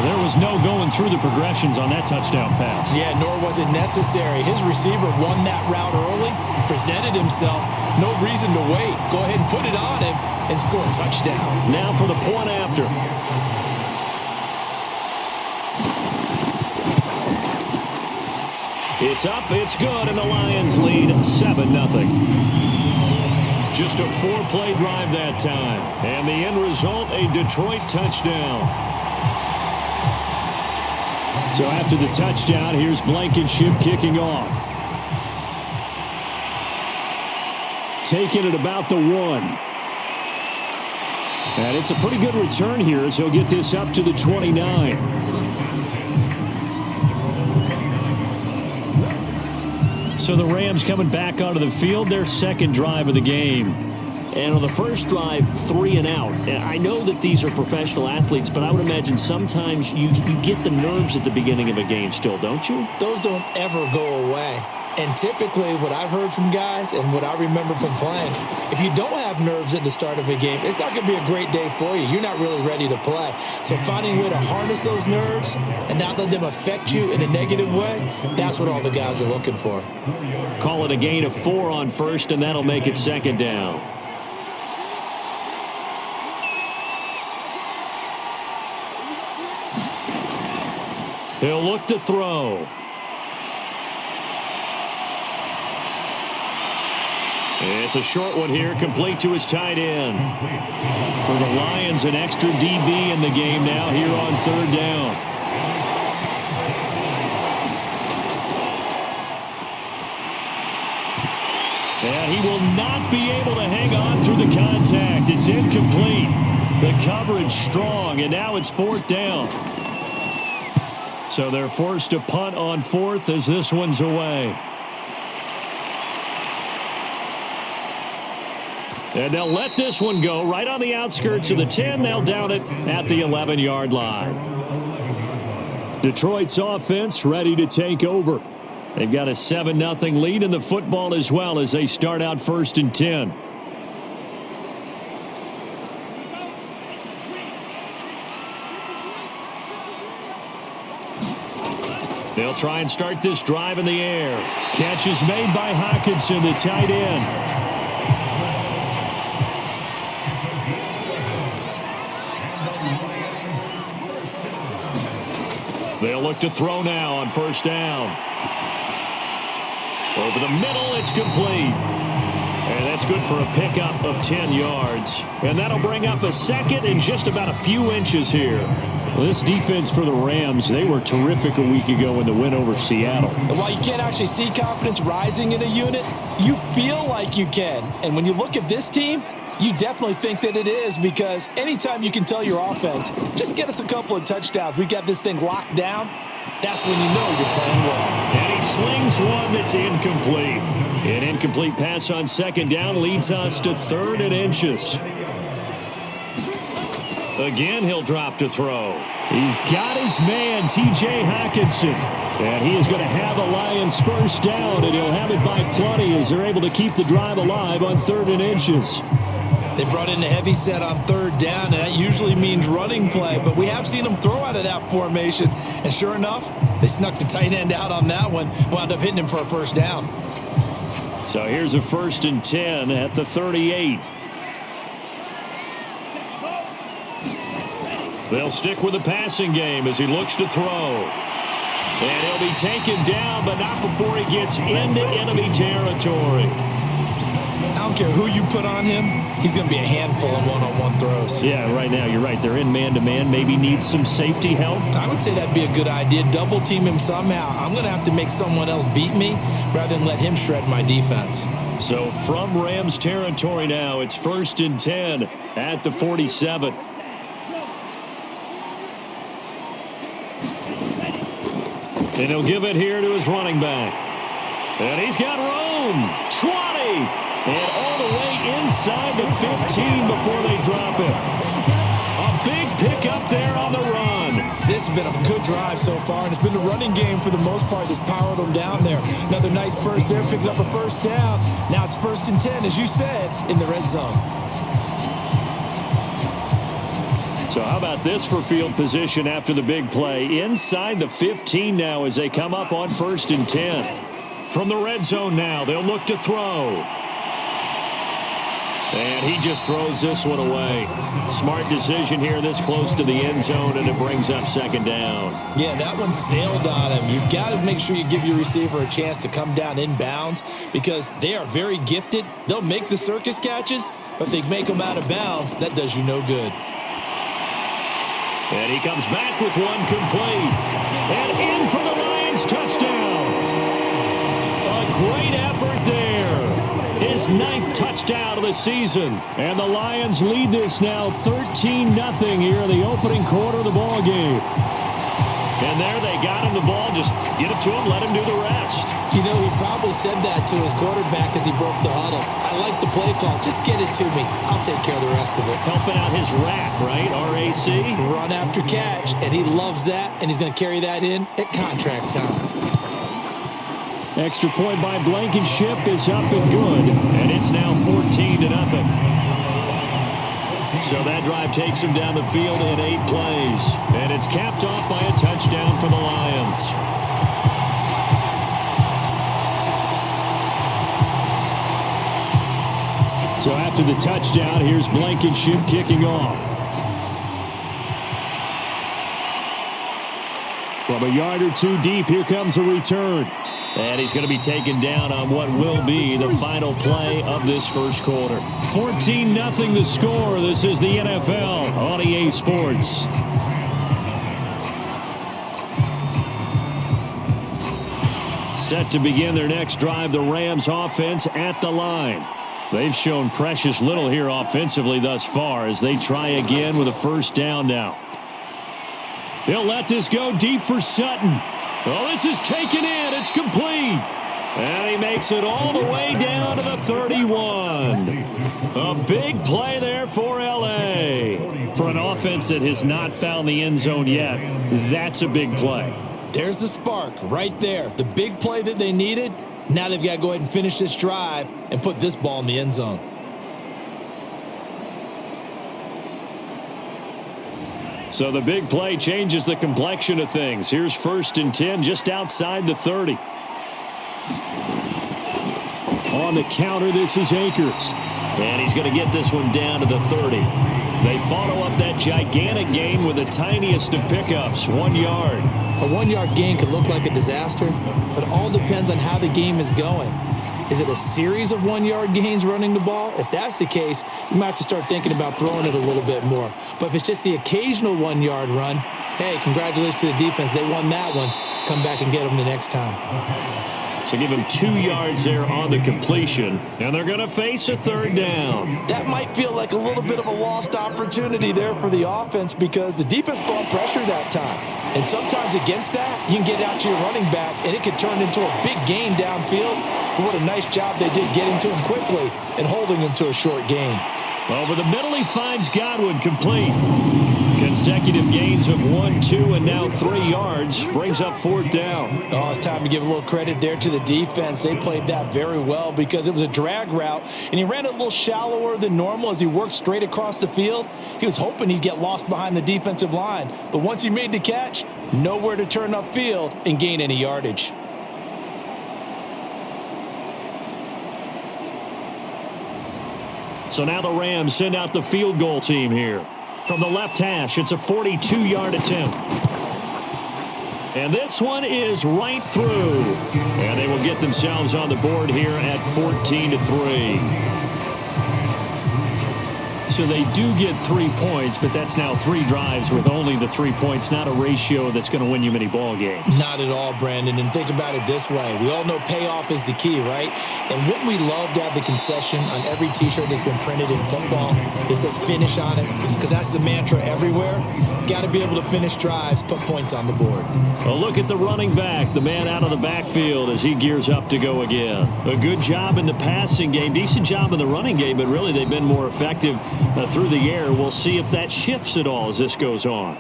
There was no going through the progressions on that touchdown pass. Yeah, nor was it necessary. His receiver won that route early, presented himself. No reason to wait. Go ahead and put it on him and score a touchdown. Now for the point after. It's up, it's good, and the Lions lead 7-0. Just a 4-play drive that time. And the end result, a Detroit touchdown. So after the touchdown, here's Blankenship kicking off. Taking it about the 1. And it's a pretty good return here as he'll get this up to the 29. So the Rams coming back onto the field, their second drive of the game. And on the first drive, 3 and out. I know that these are professional athletes, but I would imagine sometimes you get the nerves at the beginning of a game still, don't you? Those don't ever go away. And typically what I've heard from guys and what I remember from playing, if you don't have nerves at the start of a game, it's not going to be a great day for you. You're not really ready to play. So finding a way to harness those nerves and not let them affect you in a negative way, that's what all the guys are looking for. Call it a gain of 4 on first, and that'll make it second down. He'll look to throw. It's a short one here, complete to his tight end. For the Lions, an extra DB in the game now here on third down. And he will not be able to hang on through the contact. It's incomplete. The coverage strong, and now it's fourth down. So they're forced to punt on fourth as this one's away. And they'll let this one go right on the outskirts of the 10. They'll down it at the 11-yard line. Detroit's offense ready to take over. They've got a 7-0 lead in the football as well as they start out first and 10. They'll try and start this drive in the air. Catch is made by Hockenson, the tight end. They'll look to throw now on first down. Over the middle, it's complete. And that's good for a pickup of 10 yards. And that'll bring up a second and just about a few inches here. Well, this defense for the Rams, they were terrific a week ago in the win over Seattle. And while you can't actually see confidence rising in a unit, you feel like you can. And when you look at this team, you definitely think that it is, because anytime you can tell your offense, just get us a couple of touchdowns, we got this thing locked down, that's when you know you're playing well. And he slings one that's incomplete. An incomplete pass on second down leads us to third and inches. Again, he'll drop to throw. He's got his man, T.J. Hockenson. And he is going to have the Lions first down, and he'll have it by plenty as they're able to keep the drive alive on third and inches. They brought in a heavy set on third down, and that usually means running play, but we have seen them throw out of that formation, and sure enough, they snuck the tight end out on that one, wound up hitting him for a first down. So here's a first and 10 at the 38. They'll stick with the passing game as he looks to throw. And he'll be taken down, but not before he gets into enemy territory. I don't care who you put on him, he's going to be a handful of one-on-one throws. Yeah, right now, you're right. They're in man-to-man. Maybe needs some safety help. I would say that'd be a good idea. Double team him somehow. I'm going to have to make someone else beat me rather than let him shred my defense. So from Rams territory now, it's first and 10 at the 47. And he'll give it here to his running back. And he's got room. 20. And all the way inside the 15 before they drop it. A big pickup there on the run. This has been a good drive so far, and it's been the running game for the most part that's powered them down there. Another nice burst there, picking up a first down. Now it's first and 10, as you said, in the red zone. So how about this for field position after the big play? Inside the 15 now as they come up on first and 10. From the red zone now, they'll look to throw. And he just throws this one away. Smart decision here this close to the end zone, and it brings up second down. Yeah, that one sailed on him. You've got to make sure you give your receiver a chance to come down inbounds because they are very gifted. They'll make the circus catches, but they make them out of bounds. That does you no good. And he comes back with one complete. And in for the Lions touchdown. A great effort there. His 9th touchdown of the season. And the Lions lead this now 13-0 here in the opening quarter of the ball game. And there they got him the ball. Just get it to him, let him do the rest. You know, he probably said that to his quarterback as he broke the huddle. I like the play call. Just get it to me. I'll take care of the rest of it. Helping out his rack, right? R-A-C? Run after catch. And he loves that, and he's going to carry that in at contract time. Extra point by Blankenship is up and good. And it's now 14-0. So that drive takes him down the field in 8 plays. And it's capped off by a touchdown for the Lions. So after the touchdown, here's Blankenship kicking off. From a yard or two deep, here comes a return. And he's going to be taken down on what will be the final play of this first quarter. 14-0 the score. This is the NFL on EA Sports. Set to begin their next drive, the Rams offense at the line. They've shown precious little here offensively thus far as they try again with a first down now. They'll let this go deep for Sutton. Well, this is taken in. It's complete. And he makes it all the way down to the 31. A big play there for L.A. For an offense that has not found the end zone yet, that's a big play. There's the spark right there. The big play that they needed. Now they've got to go ahead and finish this drive and put this ball in the end zone. So the big play changes the complexion of things. Here's 1st and 10 just outside the 30. On the counter, this is Akers. And he's going to get this one down to the 30. They follow up that gigantic gain with the tiniest of pickups, 1 yard. A 1-yard gain could look like a disaster, but it all depends on how the game is going. Is it a series of 1-yard gains running the ball? If that's the case, you might have to start thinking about throwing it a little bit more. But if it's just the occasional 1-yard run, hey, congratulations to the defense. They won that one. Come back and get them the next time. So give him 2 yards there on the completion, and they're going to face a third down. That might feel like a little bit of a lost opportunity there for the offense because the defense brought pressure that time. And sometimes against that, you can get out to your running back, and it could turn into a big gain downfield. But what a nice job they did getting to him quickly and holding him to a short gain. Over the middle, he finds Godwin complete. Consecutive gains of 1, 2, and now 3 yards brings up 4th down. Oh, it's time to give a little credit there to the defense. They played that very well because it was a drag route, and he ran it a little shallower than normal as he worked straight across the field. He was hoping he'd get lost behind the defensive line, but once he made the catch, nowhere to turn upfield and gain any yardage. So now the Rams send out the field goal team here. From the left hash, it's a 42-yard attempt. And this one is right through. And they will get themselves on the board here at 14-3. So they do get 3 points, but that's now 3 drives with only the 3 points, not a ratio that's going to win you many ball games. Not at all, Brandon. And think about it this way. We all know payoff is the key, right? And wouldn't we love to have the concession on every T-shirt that's been printed in football that says finish on it? Because that's the mantra everywhere. Got to be able to finish drives, put points on the board. Well, look at the running back, the man out of the backfield as he gears up to go again. A good job in the passing game, decent job in the running game, but really they've been more effective through the air. We'll see if that shifts at all as this goes on.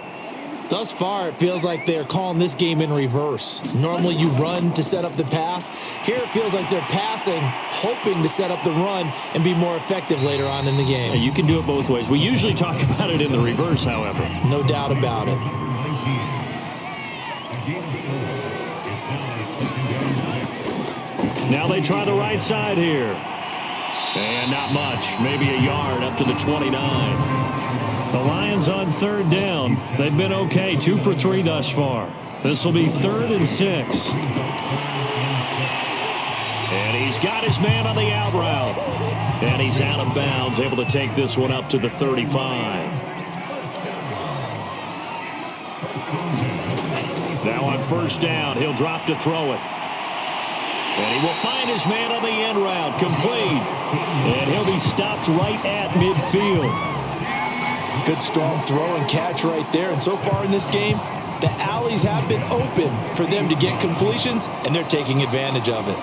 Thus far, it feels like they're calling this game in reverse. Normally you run to set up the pass. Here it feels like they're passing, hoping to set up the run and be more effective later on in the game. Yeah, you can do it both ways. We usually talk about it in the reverse, however. No doubt about it. Now they try the right side here. And not much, maybe a yard up to the 29. The Lions on third down. They've been okay, 2 for 3 thus far. This will be 3rd and 6. And he's got his man on the out route. And he's out of bounds, able to take this one up to the 35. Now on first down, he'll drop to throw it. And he will find his man on the end route, complete. And he'll be stopped right at midfield. Good strong throw and catch right there. And so far in this game, the alleys have been open for them to get completions, and they're taking advantage of it.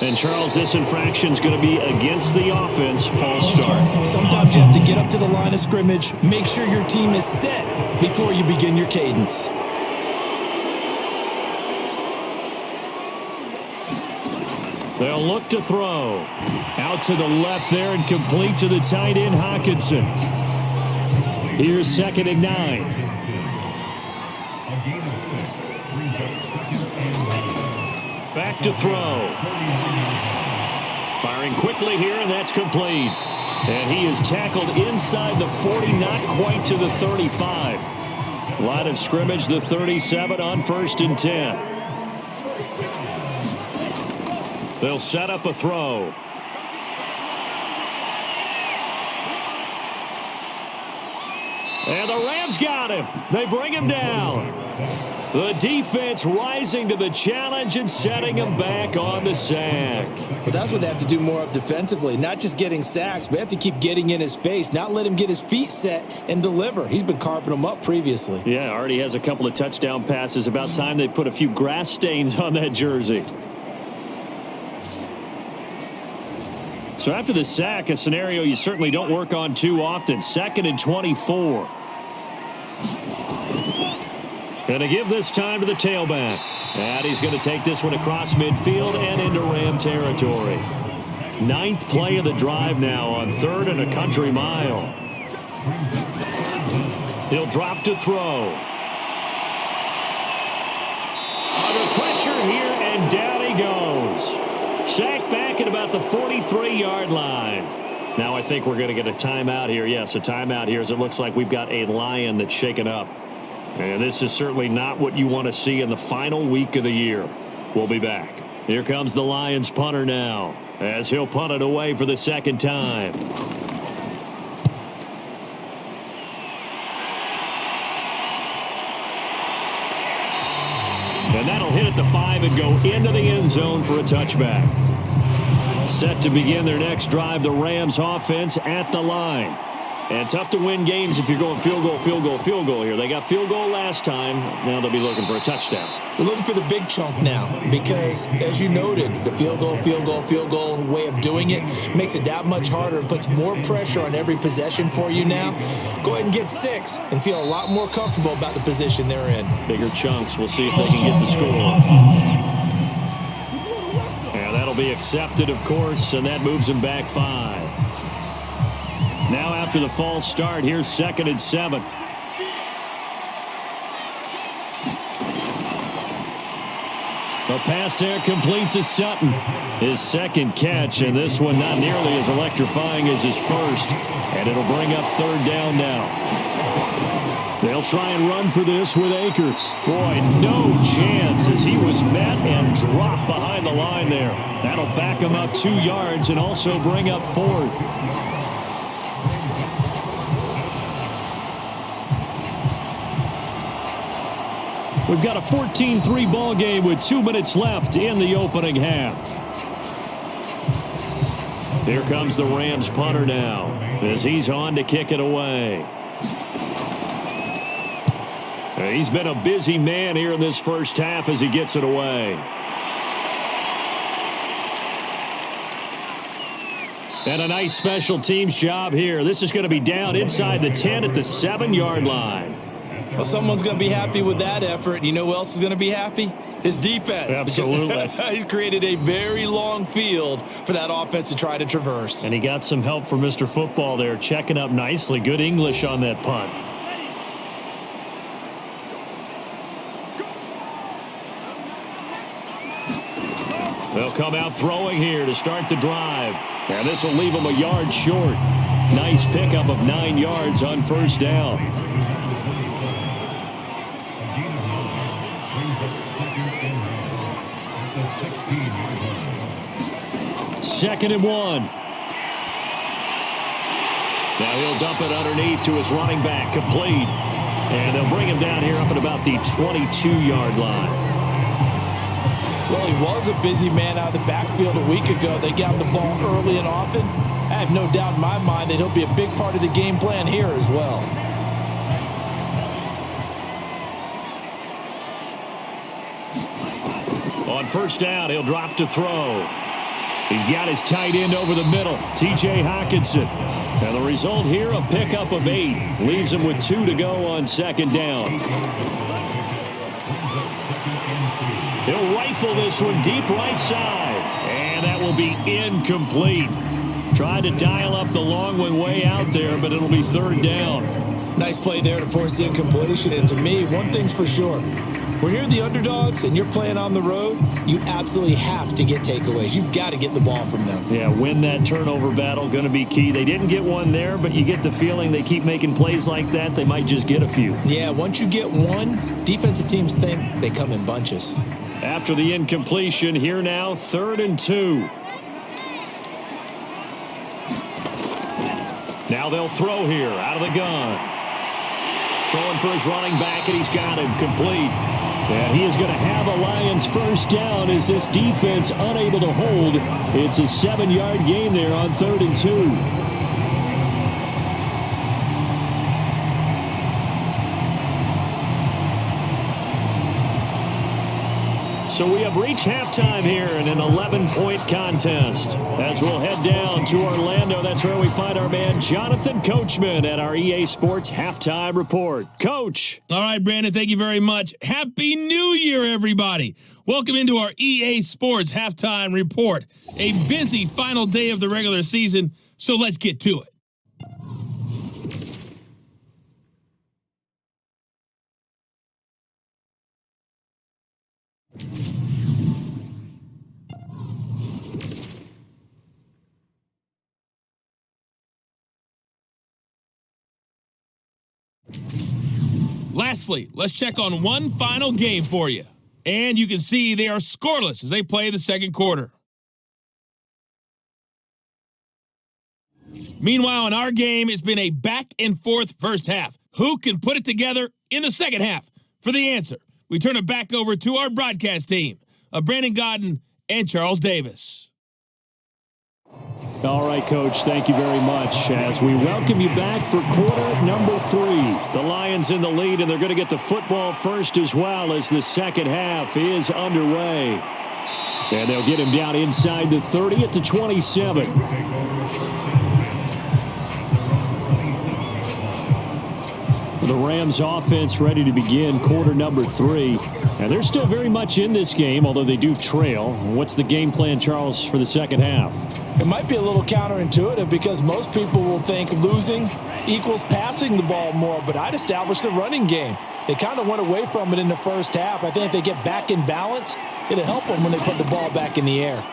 And, Charles, this infraction is going to be against the offense. False start. Sometimes you have to get up to the line of scrimmage, make sure your team is set before you begin your cadence. They'll look to throw. Out to the left there and complete to the tight end, Hawkinson. Here's 2nd and 9. Back to throw. Firing quickly here, and that's complete. And he is tackled inside the 40, not quite to the 35. Line of scrimmage, the 37 on 1st and 10. They'll set up a throw. And the Rams got him. They bring him down. The defense rising to the challenge and setting him back on the sack. But that's what they have to do more of defensively, not just getting sacks, but they have to keep getting in his face, not let him get his feet set and deliver. He's been carving them up previously. Yeah, already has a couple of touchdown passes. About time they put a few grass stains on that jersey. So after the sack, a scenario you certainly don't work on too often. 2nd and 24. And to give this time to the tailback. And he's going to take this one across midfield and into Ram territory. 9th play of the drive now on 3rd and a country mile. He'll drop to throw. Under pressure here, and down he goes. Sacked back at about the 43-yard line. Now I think we're going to get a timeout here. Yes, a timeout here as it looks like we've got a Lion that's shaken up. And this is certainly not what you want to see in the final week of the year. We'll be back. Here comes the Lions punter now as he'll punt it away for the 2nd time. And that'll hit at the 5 and go into the end zone for a touchback. Set to begin their next drive, the Rams offense at the line. And tough to win games if you're going field goal, field goal, field goal here. They got field goal last time. Now they'll be looking for a touchdown. They're looking for the big chunk now because, as you noted, the field goal way of doing it makes it that much harder and puts more pressure on every possession for you now. Go ahead and get 6 and feel a lot more comfortable about the position they're in. Bigger chunks. We'll see if they can get the score. And that'll be accepted, of course, and that moves them back 5. Now after the false start, here's 2nd and 7. A pass there complete to Sutton. His 2nd catch, and this one not nearly as electrifying as his first. And it'll bring up 3rd down now. They'll try and run for this with Akers. Boy, no chance as he was met and dropped behind the line there. That'll back him up 2 yards and also bring up 4th. We've got a 14-3 ball game with 2 minutes left in the opening half. Here comes the Rams punter now as he's on to kick it away. He's been a busy man here in this first half as he gets it away. And a nice special teams job here. This is going to be down inside the 10 at the 7-yard line. Well, someone's going to be happy with that effort. You know who else is going to be happy? His defense. Absolutely. He's created a very long field for that offense to try to traverse. And he got some help from Mr. Football there, checking up nicely. Good English on that punt. They'll come out throwing here to start the drive. And this will leave them a yard short. Nice pickup of 9 yards on first down. Second and 1. Now he'll dump it underneath to his running back, complete. And they'll bring him down here up at about the 22-yard line. Well, he was a busy man out of the backfield a week ago. They got the ball early and often. I have no doubt in my mind that he'll be a big part of the game plan here as well. On first down, he'll drop to throw. He's got his tight end over the middle, T.J. Hockenson. And the result here, a pickup of 8. Leaves him with 2 to go on second down. He'll rifle this one deep right side. And that will be incomplete. Tried to dial up the long one way out there, but it'll be third down. Nice play there to force the incompletion. And to me, one thing's for sure. When you're the underdogs and you're playing on the road, you absolutely have to get takeaways. You've got to get the ball from them. Yeah, win that turnover battle, going to be key. They didn't get one there, but you get the feeling they keep making plays like that, they might just get a few. Yeah, once you get one, defensive teams think they come in bunches. After the incompletion, here now, 3rd and 2. Now they'll throw here out of the gun. Throwing for his running back, and he's got him complete. And he is going to have a Lions first down as this defense unable to hold. It's a 7-yard gain there on 3rd and 2. So we have reached halftime here in an 11-point contest. As we'll head down to Orlando, that's where we find our man Jonathan Coachman at our EA Sports Halftime Report. Coach. All right, Brandon, thank you very much. Happy New Year, everybody. Welcome into our EA Sports Halftime Report. A busy final day of the regular season, so let's get to it. Lastly, let's check on one final game for you. And you can see they are scoreless as they play the second quarter. Meanwhile, in our game, it's been a back-and-forth first half. Who can put it together in the second half? For the answer, we turn it back over to our broadcast team of Brandon Godden and Charles Davis. All right, Coach, thank you very much. As we welcome you back for quarter number 3. The Lions in the lead, and they're going to get the football first as well as the second half is underway. And they'll get him down inside the 30 at the 27. The Rams offense ready to begin quarter number 3. And they're still very much in this game, although they do trail. What's the game plan, Charles, for the second half? It might be a little counterintuitive because most people will think losing equals passing the ball more, but I'd establish the running game. They kind of went away from it in the first half. I think if they get back in balance, it'll help them when they put the ball back in the air.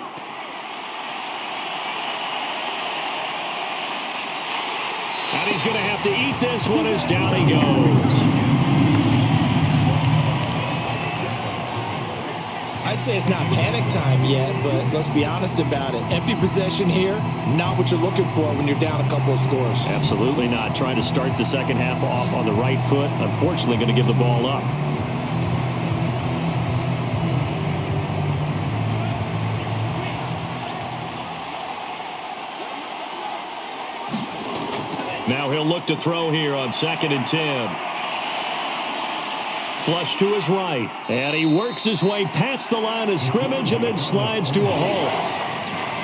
And he's going to have to eat this one as down he goes. I'd say it's not panic time yet, but let's be honest about it. Empty possession here, not what you're looking for when you're down a couple of scores. Absolutely not. Trying to start the second half off on the right foot. Unfortunately, going to give the ball up. Now he'll look to throw here on 2nd and 10. Flush to his right, and he works his way past the line of scrimmage and then slides to a hole.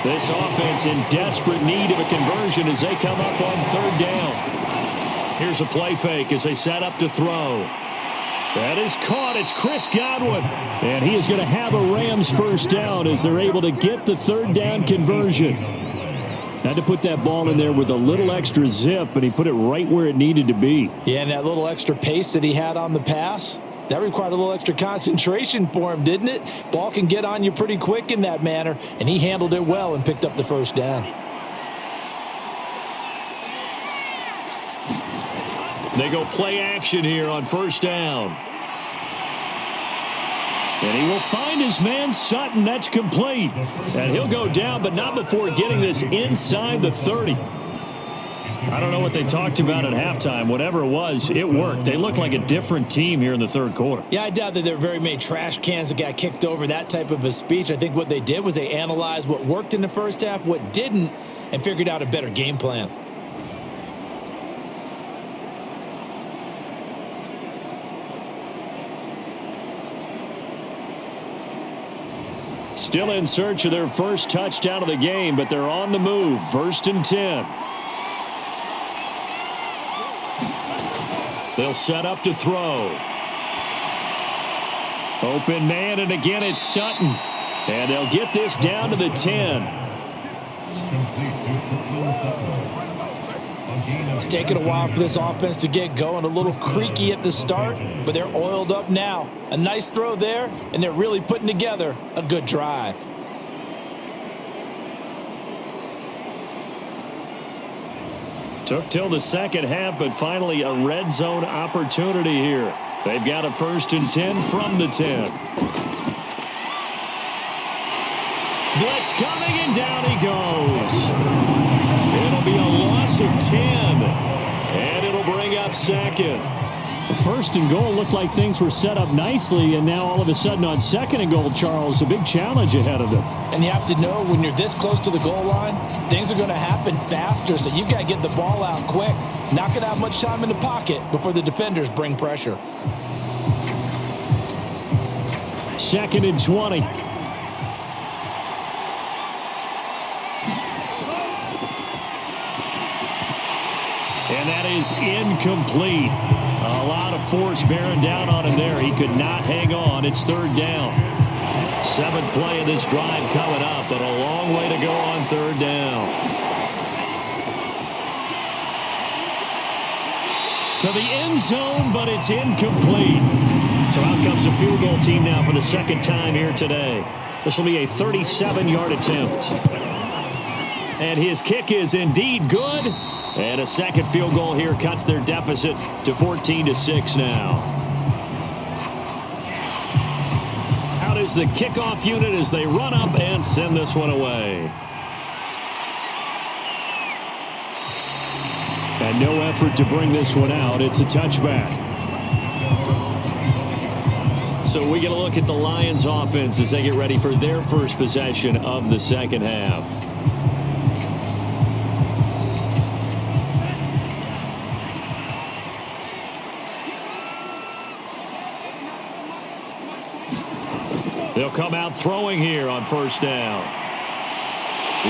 This offense in desperate need of a conversion as they come up on 3rd down. Here's a play fake as they set up to throw. That is caught. It's Chris Godwin, and he is going to have a Rams first down as they're able to get the 3rd down conversion. Had to put that ball in there with a little extra zip, and he put it right where it needed to be. Yeah, and that little extra pace that he had on the pass, That required a little extra concentration for him, didn't it? Ball can get on you pretty quick in that manner, and he handled it well and picked up the first down. They go play action here on first down. And he will find his man Sutton. That's complete. And he'll go down, but not before getting this inside the 30. I don't know what they talked about at halftime. Whatever it was, it worked. They look like a different team here in the third quarter. Yeah, I doubt that there were very many trash cans that got kicked over, that type of a speech. I think what they did was they analyzed what worked in the first half, what didn't, and figured out a better game plan. Still in search of their first touchdown of the game, but they're on the move. 1st and 10. They'll set up to throw. Open man, and again it's Sutton. And they'll get this down to the 10. It's taken a while for this offense to get going. A little creaky at the start, but they're oiled up now. A nice throw there, and they're really putting together a good drive. Took till the second half, but finally a red zone opportunity here. They've got a 1st and 10 from the 10. Blitz coming, and down he goes. It'll be a loss of 10, and it'll bring up 2nd. First and goal looked like things were set up nicely, and now all of a sudden on 2nd and goal, Charles, a big challenge ahead of them. And you have to know when you're this close to the goal line, things are going to happen faster, so you've got to get the ball out quick. Not going to have much time in the pocket before the defenders bring pressure. 2nd and 20. And that is incomplete. A lot of force bearing down on him there. He could not hang on. It's 3rd down. 7th play of this drive coming up, but a long way to go on 3rd down. To the end zone, but it's incomplete. So out comes a field goal team now for the 2nd time here today. This will be a 37-yard attempt. And his kick is indeed good. And a 2nd field goal here cuts their deficit to 14-6 now. Out is the kickoff unit as they run up and send this one away. And no effort to bring this one out. It's a touchback. So we get a look at the Lions offense as they get ready for their first possession of the second half. They'll come out throwing here on first down.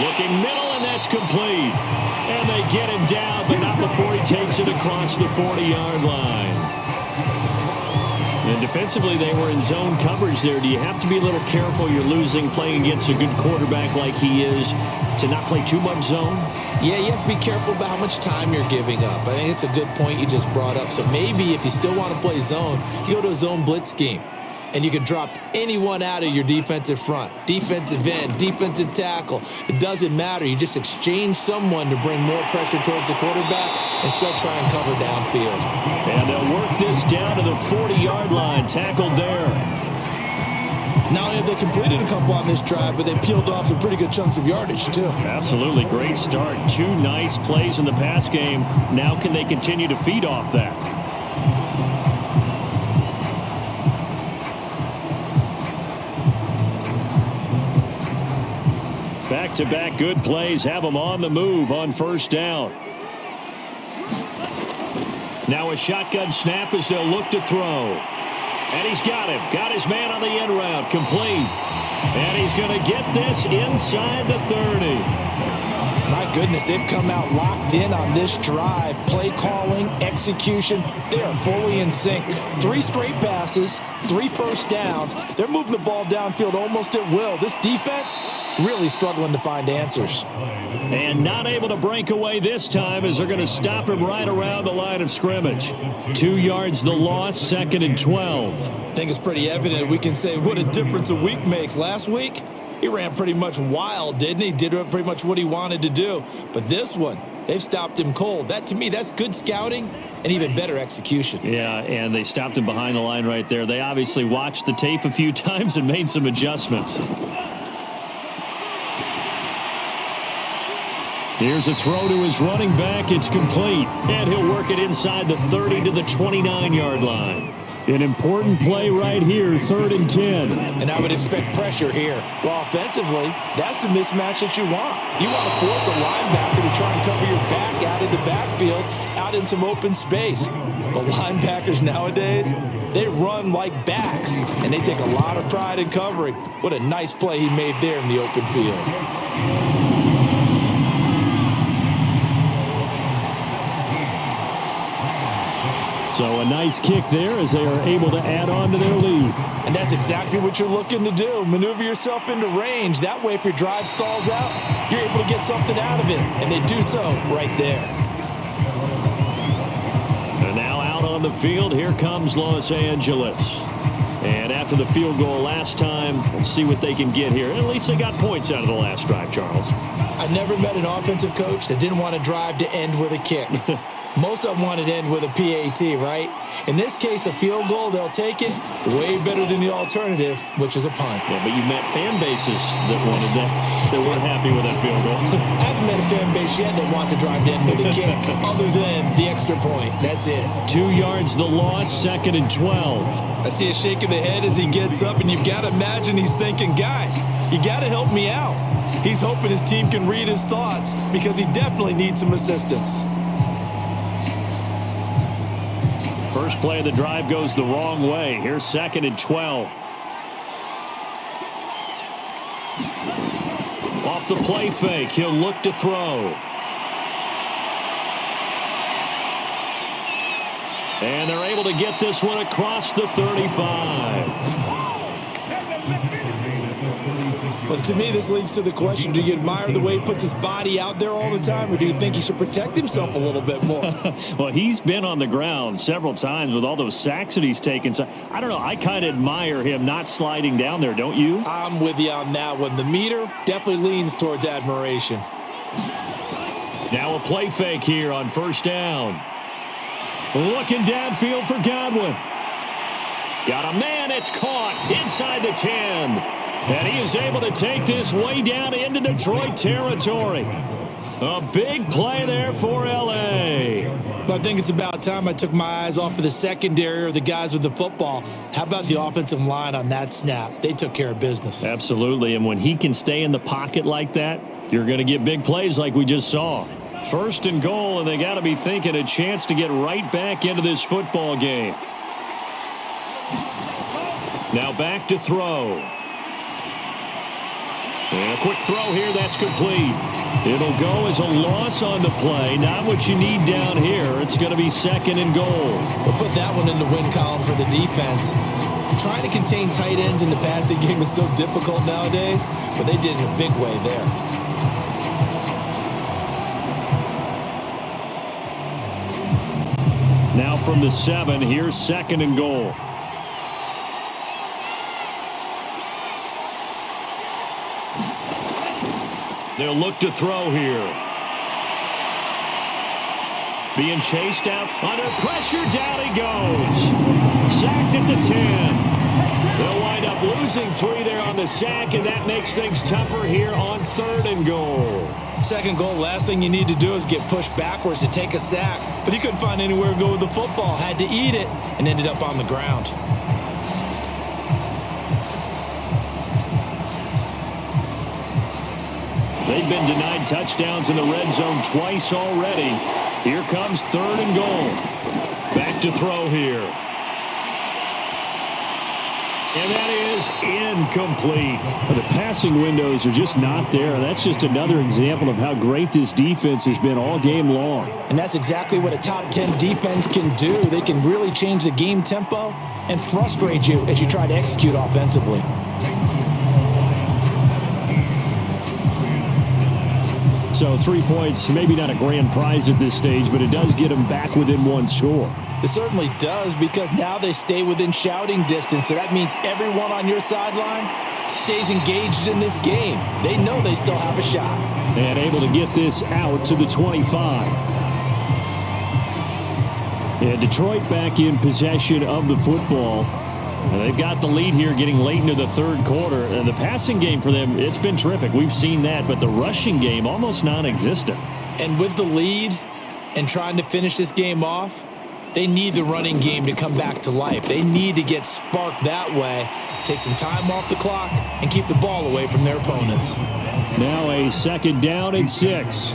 Looking middle, and that's complete. And they get him down, but not before he takes it across the 40-yard line. And defensively, they were in zone coverage there. Do you have to be a little careful? You're losing, playing against a good quarterback like he is, to not play too much zone? Yeah, you have to be careful about how much time you're giving up. I think it's a good point you just brought up. So maybe if you still want to play zone, you go to a zone blitz scheme. And you can drop anyone out of your defensive front, defensive end, defensive tackle. It doesn't matter. You just exchange someone to bring more pressure towards the quarterback and still try and cover downfield. And they'll work this down to the 40-yard line, tackled there. Not only have they completed a couple on this drive, but they peeled off some pretty good chunks of yardage, too. Absolutely. Great start. 2 nice plays in the pass game. Now can they continue to feed off that? Back-to-back good plays have them on the move on first down. Now a shotgun snap as they'll look to throw. And he's got him. Got his man on the end route. Complete. And he's going to get this inside the 30. My goodness, they've come out locked in on this drive. Play calling, execution, they are fully in sync. 3 straight passes, 3 first downs. They're moving the ball downfield almost at will. This defense really struggling to find answers. And not able to break away this time as they're going to stop him right around the line of scrimmage. 2 yards the loss, 2nd and 12. I think it's pretty evident we can say what a difference a week makes. Last week, he ran pretty much wild, didn't he? Did pretty much what he wanted to do. But this one, they've stopped him cold. That, to me, that's good scouting and even better execution. Yeah, and they stopped him behind the line right there. They obviously watched the tape a few times and made some adjustments. Here's a throw to his running back. It's complete. And he'll work it inside the 30 to the 29-yard line. An important play right here, 3rd and 10. And I would expect pressure here. Well, offensively, that's the mismatch that you want. You want to force a linebacker to try and cover your back out of the backfield, out in some open space. But linebackers nowadays, they run like backs, and they take a lot of pride in covering. What a nice play he made there in the open field. So a nice kick there as they are able to add on to their lead. And that's exactly what you're looking to do. Maneuver yourself into range. That way, if your drive stalls out, you're able to get something out of it. And they do so right there. And now out on the field, here comes Los Angeles. And after the field goal last time, let's see what they can get here. At least they got points out of the last drive, Charles. I never met an offensive coach that didn't want a drive to end with a kick. Most of them want it to end with a PAT, right? In this case, a field goal, they'll take it way better than the alternative, which is a punt. Yeah, but you met fan bases that wanted that, that weren't happy with that field goal. I haven't met a fan base yet that wants a drive to end with a kick, other than the extra point. That's it. 2 yards the loss, 2nd and 12. I see a shake of the head as he gets up, and you've got to imagine he's thinking, guys, you got to help me out. He's hoping his team can read his thoughts because he definitely needs some assistance. First play of the drive goes the wrong way. Here's 2nd and 12. Off the play fake, he'll look to throw. And they're able to get this one across the 35. Well, to me, this leads to the question, do you admire the way he puts his body out there all the time, or do you think he should protect himself a little bit more? Well, he's been on the ground several times with all those sacks that he's taken. So I don't know. I kind of admire him not sliding down there, don't you? I'm with you on that one. The meter definitely leans towards admiration. Now a play fake here on 1st down. Looking downfield for Godwin. Got a man. It's caught inside the 10. And he is able to take this way down into Detroit territory. A big play there for L.A. But I think it's about time I took my eyes off of the secondary or the guys with the football. How about the offensive line on that snap? They took care of business. Absolutely. And when he can stay in the pocket like that, you're going to get big plays like we just saw. 1st and goal, and they got to be thinking a chance to get right back into this football game. Now back to throw. And a quick throw here, that's complete. It'll go as a loss on the play. Not what you need down here. It's going to be 2nd and goal. We'll put that one in the win column for the defense. Trying to contain tight ends in the passing game is so difficult nowadays, but they did it in a big way there. Now from the 7, here's 2nd and goal. They'll look to throw here. Being chased out under pressure. Down he goes. Sacked at the 10. They'll wind up losing 3 there on the sack, and that makes things tougher here on 3rd and goal. 2nd goal, last thing you need to do is get pushed backwards to take a sack. But he couldn't find anywhere to go with the football. Had to eat it and ended up on the ground. They've been denied touchdowns in the red zone twice already. Here comes 3rd and goal. Back to throw here. And that is incomplete. The passing windows are just not there. That's just another example of how great this defense has been all game long. And that's exactly what a top 10 defense can do. They can really change the game tempo and frustrate you as you try to execute offensively. So 3 points, maybe not a grand prize at this stage, but it does get them back within one score. It certainly does, because now they stay within shouting distance. So that means everyone on your sideline stays engaged in this game. They know they still have a shot. And able to get this out to the 25. And Detroit back in possession of the football. And they've got the lead here getting late into the third quarter. And the passing game for them, it's been terrific. We've seen that, but the rushing game almost non-existent. And with the lead and trying to finish this game off, they need the running game to come back to life. They need to get sparked that way, take some time off the clock, and keep the ball away from their opponents. Now a 2nd down and 6.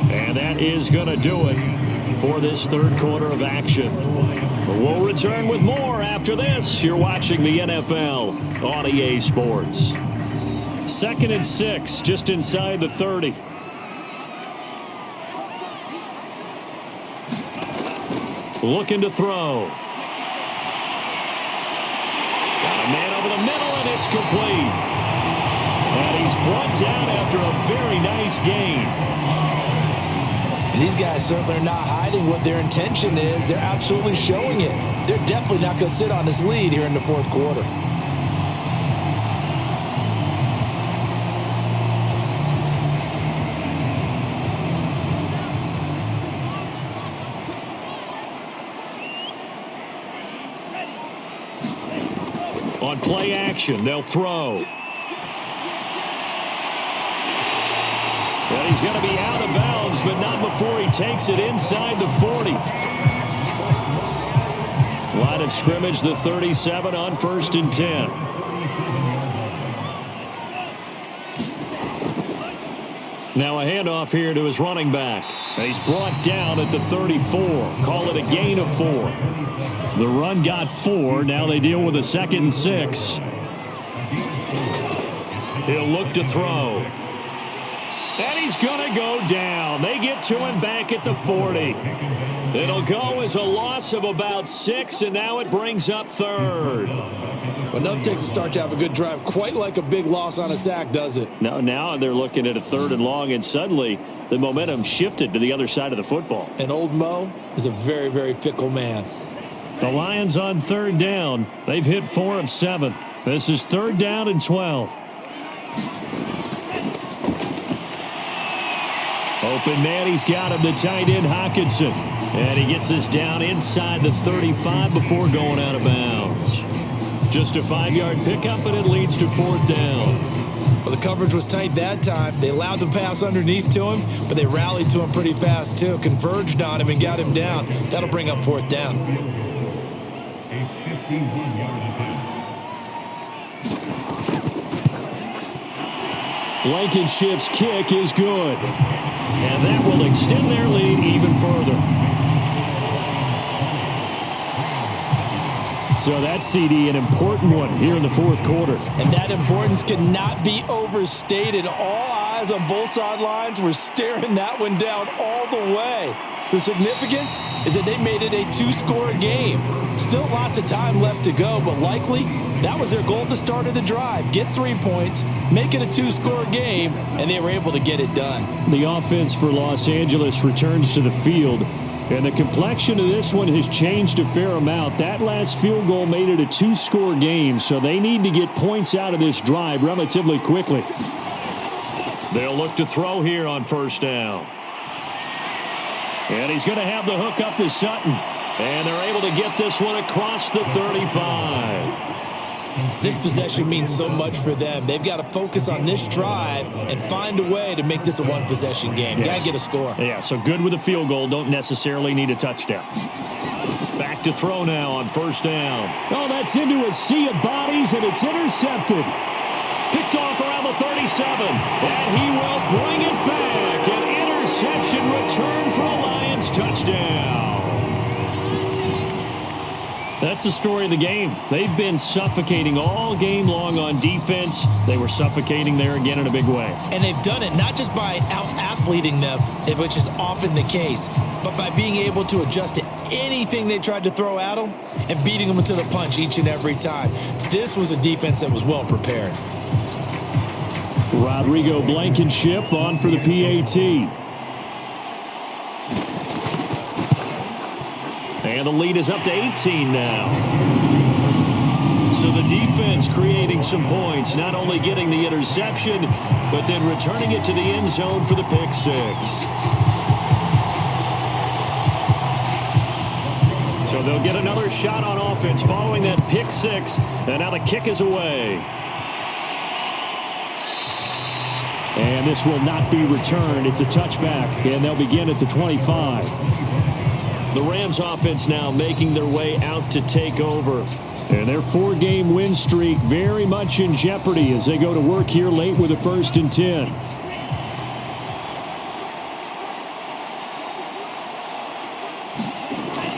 And that is going to do it for this third quarter of action. But we'll return with more after this. You're watching the NFL on EA Sports. 2nd and 6, just inside the 30. Looking to throw. Got a man over the middle, and it's complete. And he's brought down after a very nice gain. And these guys certainly are not hiding what their intention is. They're absolutely showing it. They're definitely not going to sit on this lead here in the fourth quarter. On play action, they'll throw. And he's going to be out of bounds, but not before he takes it inside the 40. Line of scrimmage, the 37 on 1st and 10. Now a handoff here to his running back. And he's brought down at the 34. Call it a gain of 4. The run got 4. Now they deal with a 2nd and 6. He'll look to throw. And he's going to go down. They get to him back at the 40. It'll go as a loss of about 6, and now it brings up 3rd. Well, nothing takes a start to have a good drive quite like a big loss on a sack, does it? Now they're looking at a 3rd and long, and suddenly the momentum shifted to the other side of the football. And old Mo is a very, very fickle man. The Lions on 3rd down. They've hit 4 of 7. This is 3rd down and 12. Open man, he's got him, the tight end, Hockenson. And he gets us down inside the 35 before going out of bounds. Just a 5-yard pickup, and it leads to 4th down. Well, the coverage was tight that time. They allowed the pass underneath to him, but they rallied to him pretty fast, too. Converged on him and got him down. That'll bring up 4th down. Blankenship's kick is good. And that will extend their lead even further. So that CD, an important one here in the fourth quarter. And that importance cannot be overstated. All eyes on both sidelines were staring that one down all the way. The significance is that they made it a 2-score game. Still lots of time left to go, but likely that was their goal at the start of the drive. Get 3 points, make it a 2-score game, and they were able to get it done. The offense for Los Angeles returns to the field, and the complexion of this one has changed a fair amount. That last field goal made it a 2-score game, so they need to get points out of this drive relatively quickly. They'll look to throw here on 1st down. And he's going to have the hook up to Sutton. And they're able to get this one across the 35. This possession means so much for them. They've got to focus on this drive and find a way to make this a one-possession game. Yes. Got to get a score. Yeah, so good with a field goal. Don't necessarily need a touchdown. Back to throw now on 1st down. Oh, that's into a sea of bodies, and it's intercepted. Picked off around the 37. And he will bring it back. An interception, return for a Lions touchdown. That's the story of the game. They've been suffocating all game long on defense. They were suffocating there again in a big way. And they've done it not just by out-athleting them, which is often the case, but by being able to adjust to anything they tried to throw at them and beating them to the punch each and every time. This was a defense that was well prepared. Rodrigo Blankenship on for the PAT. And the lead is up to 18 now. So the defense creating some points, not only getting the interception, but then returning it to the end zone for the pick six. So they'll get another shot on offense following that pick six, and now the kick is away. And this will not be returned. It's a touchback, and they'll begin at the 25. The Rams offense now making their way out to take over. And their 4-game win streak very much in jeopardy as they go to work here late with a 1st and 10.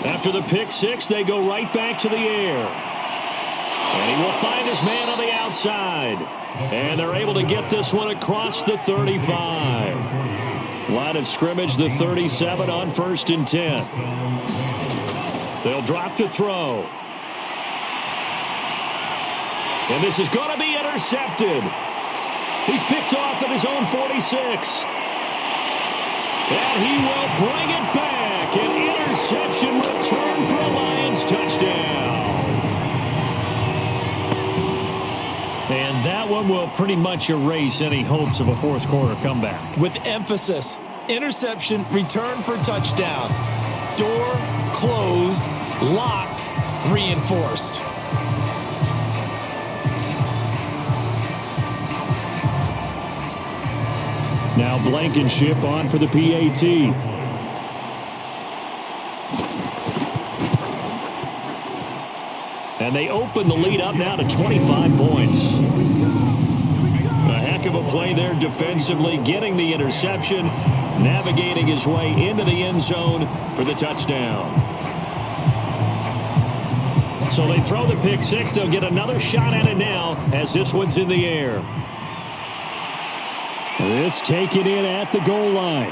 After the pick six, they go right back to the air. And he will find his man on the outside. And they're able to get this one across the 35. Line of scrimmage, the 37 on 1st and 10. They'll drop to throw. And this is going to be intercepted. He's picked off at his own 46. And he will bring it back. An interception return for a Lions touchdown. And that one will pretty much erase any hopes of a fourth quarter comeback. With emphasis, interception, return for touchdown. Door closed, locked, reinforced. Now Blankenship on for the PAT. And they open the lead up now to 25 points. A heck of a play there defensively, getting the interception, navigating his way into the end zone for the touchdown. So they throw the pick six. They'll get another shot at it now as this one's in the air. This taken in at the goal line.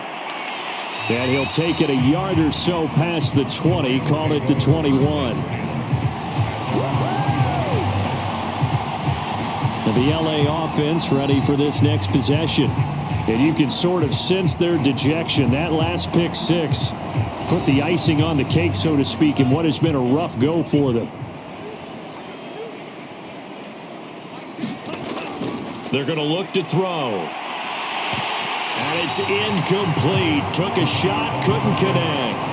And he'll take it a yard or so past the 20, call it the 21. The LA offense ready for this next possession. And you can sort of sense their dejection. That last pick six put the icing on the cake, so to speak, in what has been a rough go for them. They're going to look to throw. And it's incomplete. Took a shot, couldn't connect.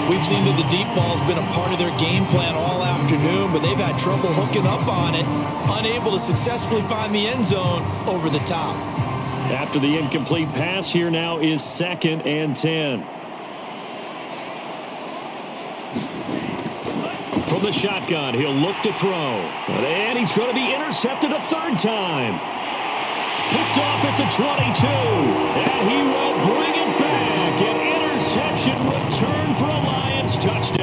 We've seen that the deep ball's been a part of their game plan all afternoon, but they've had trouble hooking up on it, unable to successfully find the end zone over the top. After the incomplete pass, here now is 2nd and 10. From the shotgun, he'll look to throw. And he's going to be intercepted a third time. Picked off at the 22. And he will bring it back. An interception return for a Lions touchdown.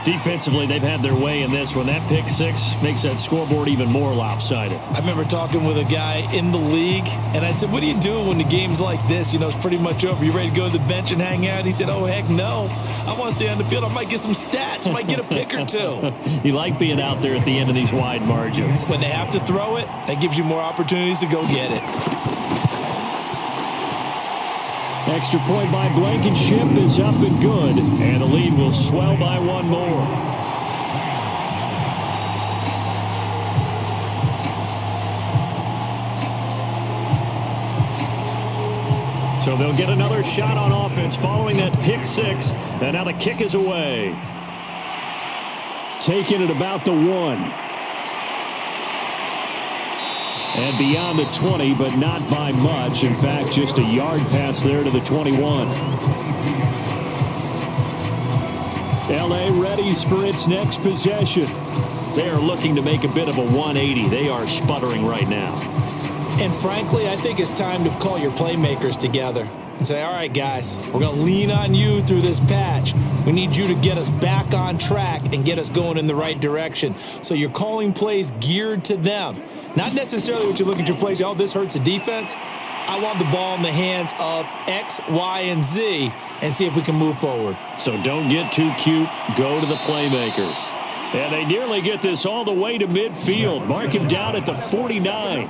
Defensively, they've had their way in this one. That pick six makes that scoreboard even more lopsided. I remember talking with a guy in the league, and I said, what do you do when the game's like this? You know, it's pretty much over. You ready to go to the bench and hang out? He said, oh, heck no. I want to stay on the field. I might get some stats. I might get a pick or two. You like being out there at the end of these wide margins. When they have to throw it, that gives you more opportunities to go get it. Extra point by Blankenship is up and good, and the lead will swell by one more. So they'll get another shot on offense following that pick six, and now the kick is away. Taking it about the 1. And beyond the 20, but not by much. In fact, just a yard pass there to the 21. LA readies for its next possession. They are looking to make a bit of a 180. They are sputtering right now. And frankly, I think it's time to call your playmakers together and say, all right, guys, we're going to lean on you through this patch. We need you to get us back on track and get us going in the right direction. So you're calling plays geared to them. Not necessarily what you look at your plays, oh, this hurts the defense. I want the ball in the hands of X, Y, and Z and see if we can move forward. So don't get too cute. Go to the playmakers. And they nearly get this all the way to midfield. Mark him down at the 49.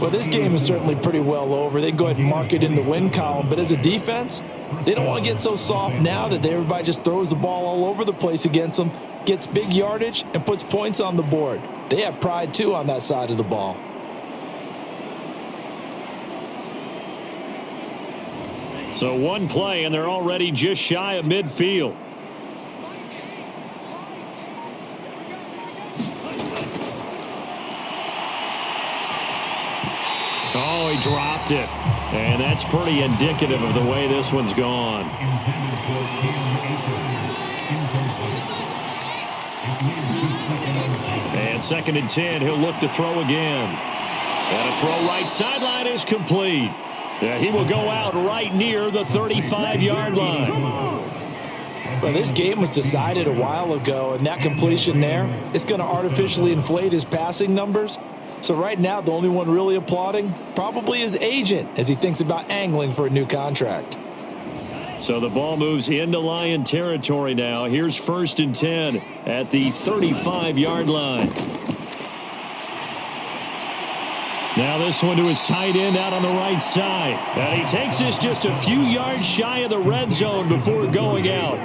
Well, this game is certainly pretty well over. They can go ahead and mark it in the win column. But as a defense, they don't want to get so soft now that everybody just throws the ball all over the place against them, gets big yardage, and puts points on the board. They have pride, too, on that side of the ball. So one play, and they're already just shy of midfield. Oh, he dropped it. And that's pretty indicative of the way this one's gone. And 2nd and 10, he'll look to throw again. And a throw right sideline is complete. Yeah, he will go out right near the 35-yard line. Well, this game was decided a while ago, and that completion there is going to artificially inflate his passing numbers. So right now, the only one really applauding probably his agent as he thinks about angling for a new contract. So the ball moves into Lion territory now. Here's 1st and 10 at the 35-yard line. Now this one to his tight end out on the right side. And he takes this just a few yards shy of the red zone before going out.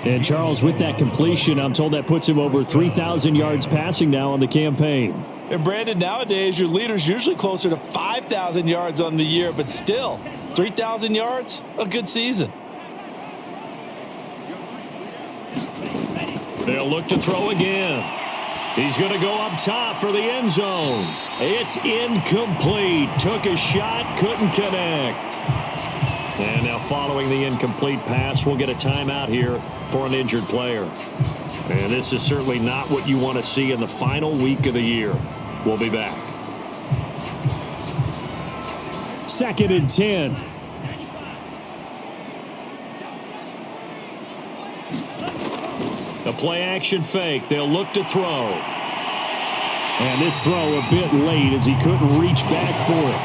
And Charles, with that completion, I'm told that puts him over 3,000 yards passing now on the campaign. And Brandon, nowadays your leader's usually closer to 5,000 yards on the year, but still, 3,000 yards, a good season. They'll look to throw again. He's going to go up top for the end zone. It's incomplete. Took a shot, couldn't connect. And now following the incomplete pass, we'll get a timeout here for an injured player. And this is certainly not what you want to see in the final week of the year. We'll be back. 2nd and 10. A play-action fake. They'll look to throw. And this throw a bit late as he couldn't reach back for it.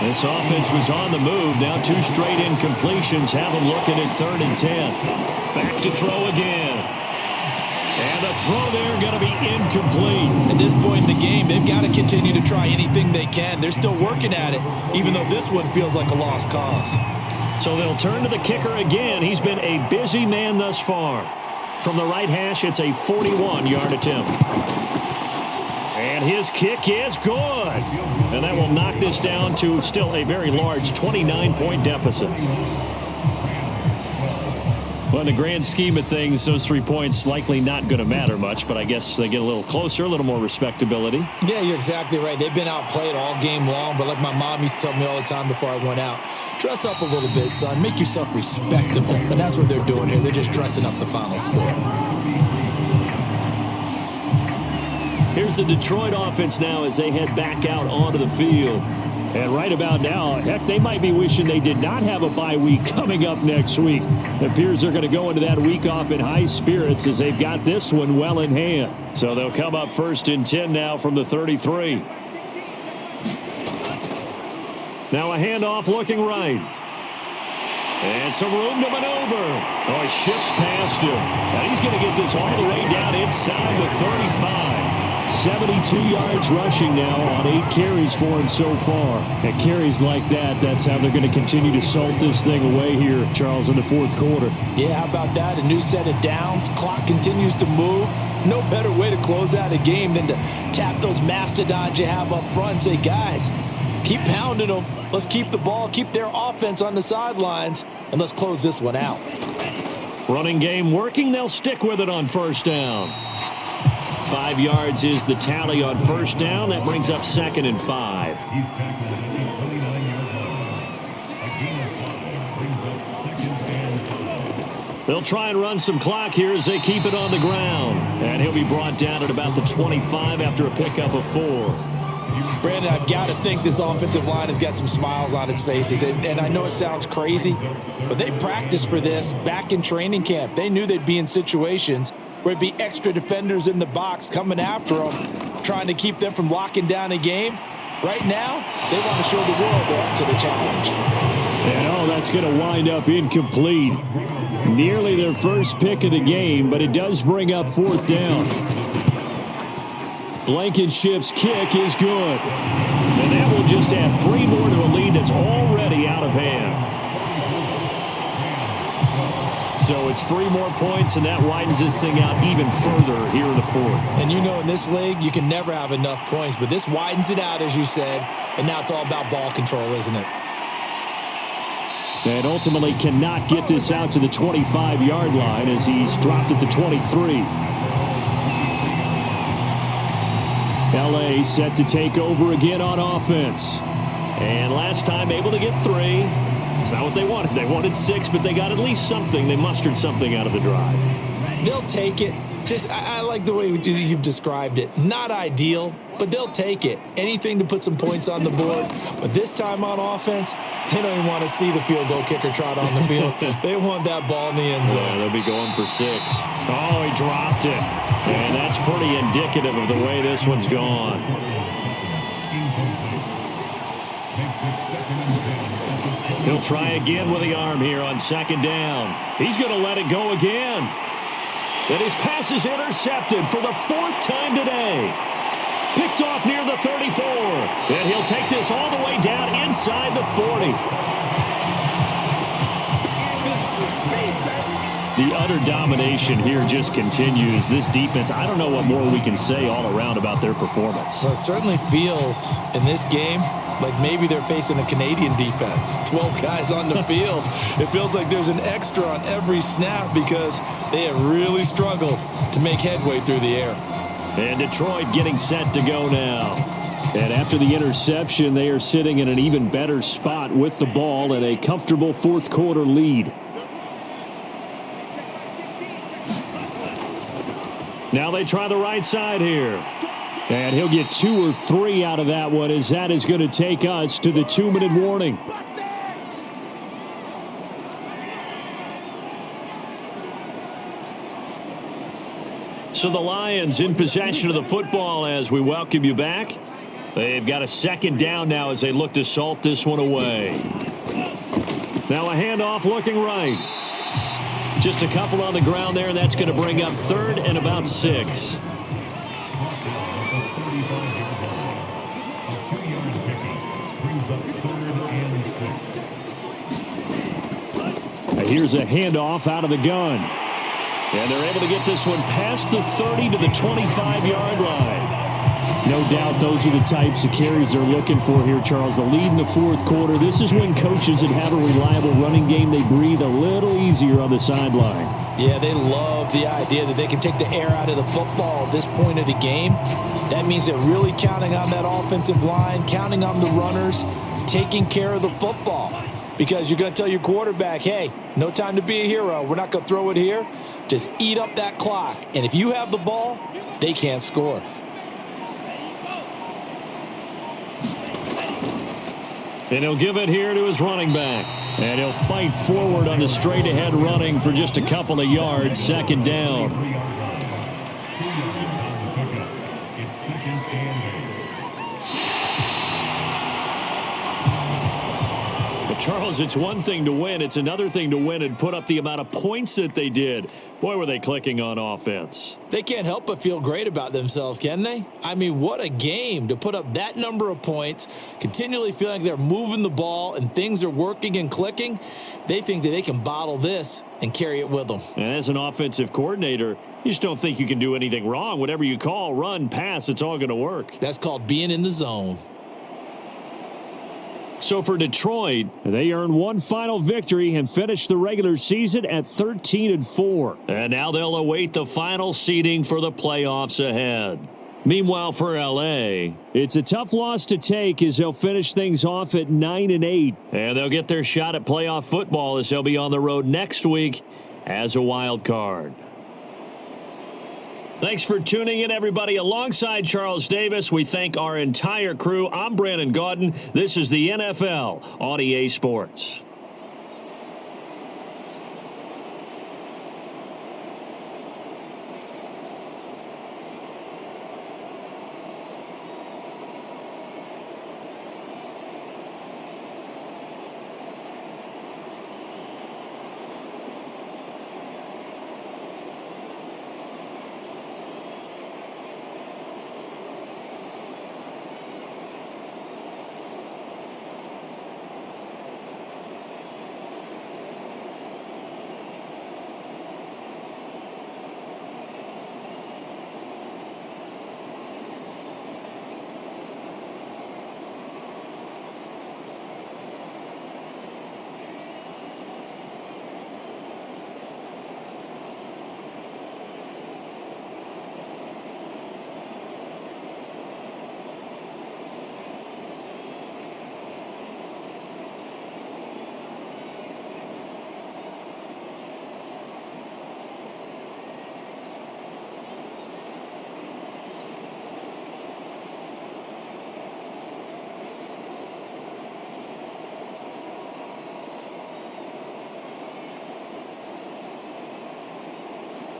This offense was on the move. Now 2 straight incompletions have them looking at 3rd and 10. Back to throw again. And the throw there going to be incomplete. At this point in the game, they've got to continue to try anything they can. They're still working at it, even though this one feels like a lost cause. So they'll turn to the kicker again. He's been a busy man thus far. From the right hash, it's a 41-yard attempt. And his kick is good. And that will knock this down to still a very large 29-point deficit. Well, in the grand scheme of things, those 3 points likely not going to matter much, but I guess they get a little closer, a little more respectability. Yeah, you're exactly right. They've been outplayed all game long, but like my mom used to tell me all the time before I went out, dress up a little bit, son. Make yourself respectable. And that's what they're doing here. They're just dressing up the final score. Here's the Detroit offense now as they head back out onto the field. And right about now, heck, they might be wishing they did not have a bye week coming up next week. It appears they're going to go into that week off in high spirits as they've got this one well in hand. So they'll come up 1st and 10 now from the 33. Now a handoff looking right. And some room to maneuver. Oh, he shifts past him. And he's going to get this all the way down inside the 35. 72 yards rushing now on 8 carries for him so far. And carries like that, that's how they're going to continue to salt this thing away here, Charles, in the 4th quarter. Yeah, how about that? A new set of downs. Clock continues to move. No better way to close out a game than to tap those mastodons you have up front and say, guys, keep pounding them. Let's keep the ball, keep their offense on the sidelines, and let's close this one out. Running game working. They'll stick with it on 1st down. 5 yards is the tally on 1st down. That brings up 2nd and 5. They'll try and run some clock here as they keep it on the ground. And he'll be brought down at about the 25 after a pickup of 4. Brandon, I've got to think this offensive line has got some smiles on its faces. And I know it sounds crazy, but they practiced for this back in training camp. They knew they'd be in situations where it'd be extra defenders in the box coming after them, trying to keep them from locking down a game. Right now, they want to show the world they're up to the challenge. And that's going to wind up incomplete. Nearly their first pick of the game, but it does bring up fourth down. Blankenship's kick is good. And that will just add 3 more to a lead that's already out of hand. So it's 3 more points, and that widens this thing out even further here in the fourth. And you know, in this league, you can never have enough points, but this widens it out, as you said, and now it's all about ball control, isn't it? And ultimately cannot get this out to the 25-yard line as he's dropped at the 23. LA set to take over again on offense. And last time able to get 3. It's not what they wanted. They wanted 6, but they got at least something. They mustered something out of the drive. They'll take it. I like the way you've described it. Not ideal, but they'll take it. Anything to put some points on the board. But this time on offense, they don't even want to see the field goal kicker trot on the field. They want that ball in the end zone. Yeah, they'll be going for 6. Oh, he dropped it. And that's pretty indicative of the way this one's gone. He'll try again with the arm here on second down. He's going to let it go again. And his pass is intercepted for the 4th time today. Picked off near the 34. And he'll take this all the way down inside the 40. The utter domination here just continues. This defense, I don't know what more we can say all around about their performance. Well, it certainly feels in this game like maybe they're facing a Canadian defense. 12 guys on the field. It feels like there's an extra on every snap because they have really struggled to make headway through the air. And Detroit getting set to go now. And after the interception, they are sitting in an even better spot with the ball and a comfortable fourth quarter lead. Now they try the right side here. And he'll get 2 or 3 out of that one as that is going to take us to the 2-minute warning. So the Lions in possession of the football as we welcome you back. They've got a second down now as they look to salt this one away. Now a handoff looking right. Just a couple on the ground there, and that's going to bring up 3rd and about 6. Here's a handoff out of the gun. And they're able to get this one past the 30 to the 25-yard line. No doubt those are the types of carries they're looking for here, Charles. The lead in the fourth quarter. This is when coaches that have a reliable running game, they breathe a little easier on the sideline. Yeah, they love the idea that they can take the air out of the football at this point of the game. That means they're really counting on that offensive line, counting on the runners, taking care of the football. Because you're going to tell your quarterback, hey, no time to be a hero. We're not going to throw it here. Just eat up that clock. And if you have the ball, they can't score. And he'll give it here to his running back. And he'll fight forward on the straight-ahead running for just a couple of yards. Second down. Charles, it's one thing to win. It's another thing to win and put up the amount of points that they did. Boy, were they clicking on offense. They can't help but feel great about themselves, can they? I mean, what a game to put up that number of points, continually feeling like they're moving the ball and things are working and clicking. They think that they can bottle this and carry it with them. And as an offensive coordinator, you just don't think you can do anything wrong. Whatever you call, run, pass, it's all going to work. That's called being in the zone. So for Detroit, they earn one final victory and finish the regular season at 13-4. And now they'll await the final seeding for the playoffs ahead. Meanwhile, for LA, it's a tough loss to take as they'll finish things off at 9-8. And they'll get their shot at playoff football as they'll be on the road next week as a wild card. Thanks for tuning in, everybody. Alongside Charles Davis, we thank our entire crew. I'm Brandon Gaudin. This is the NFL on EA Sports.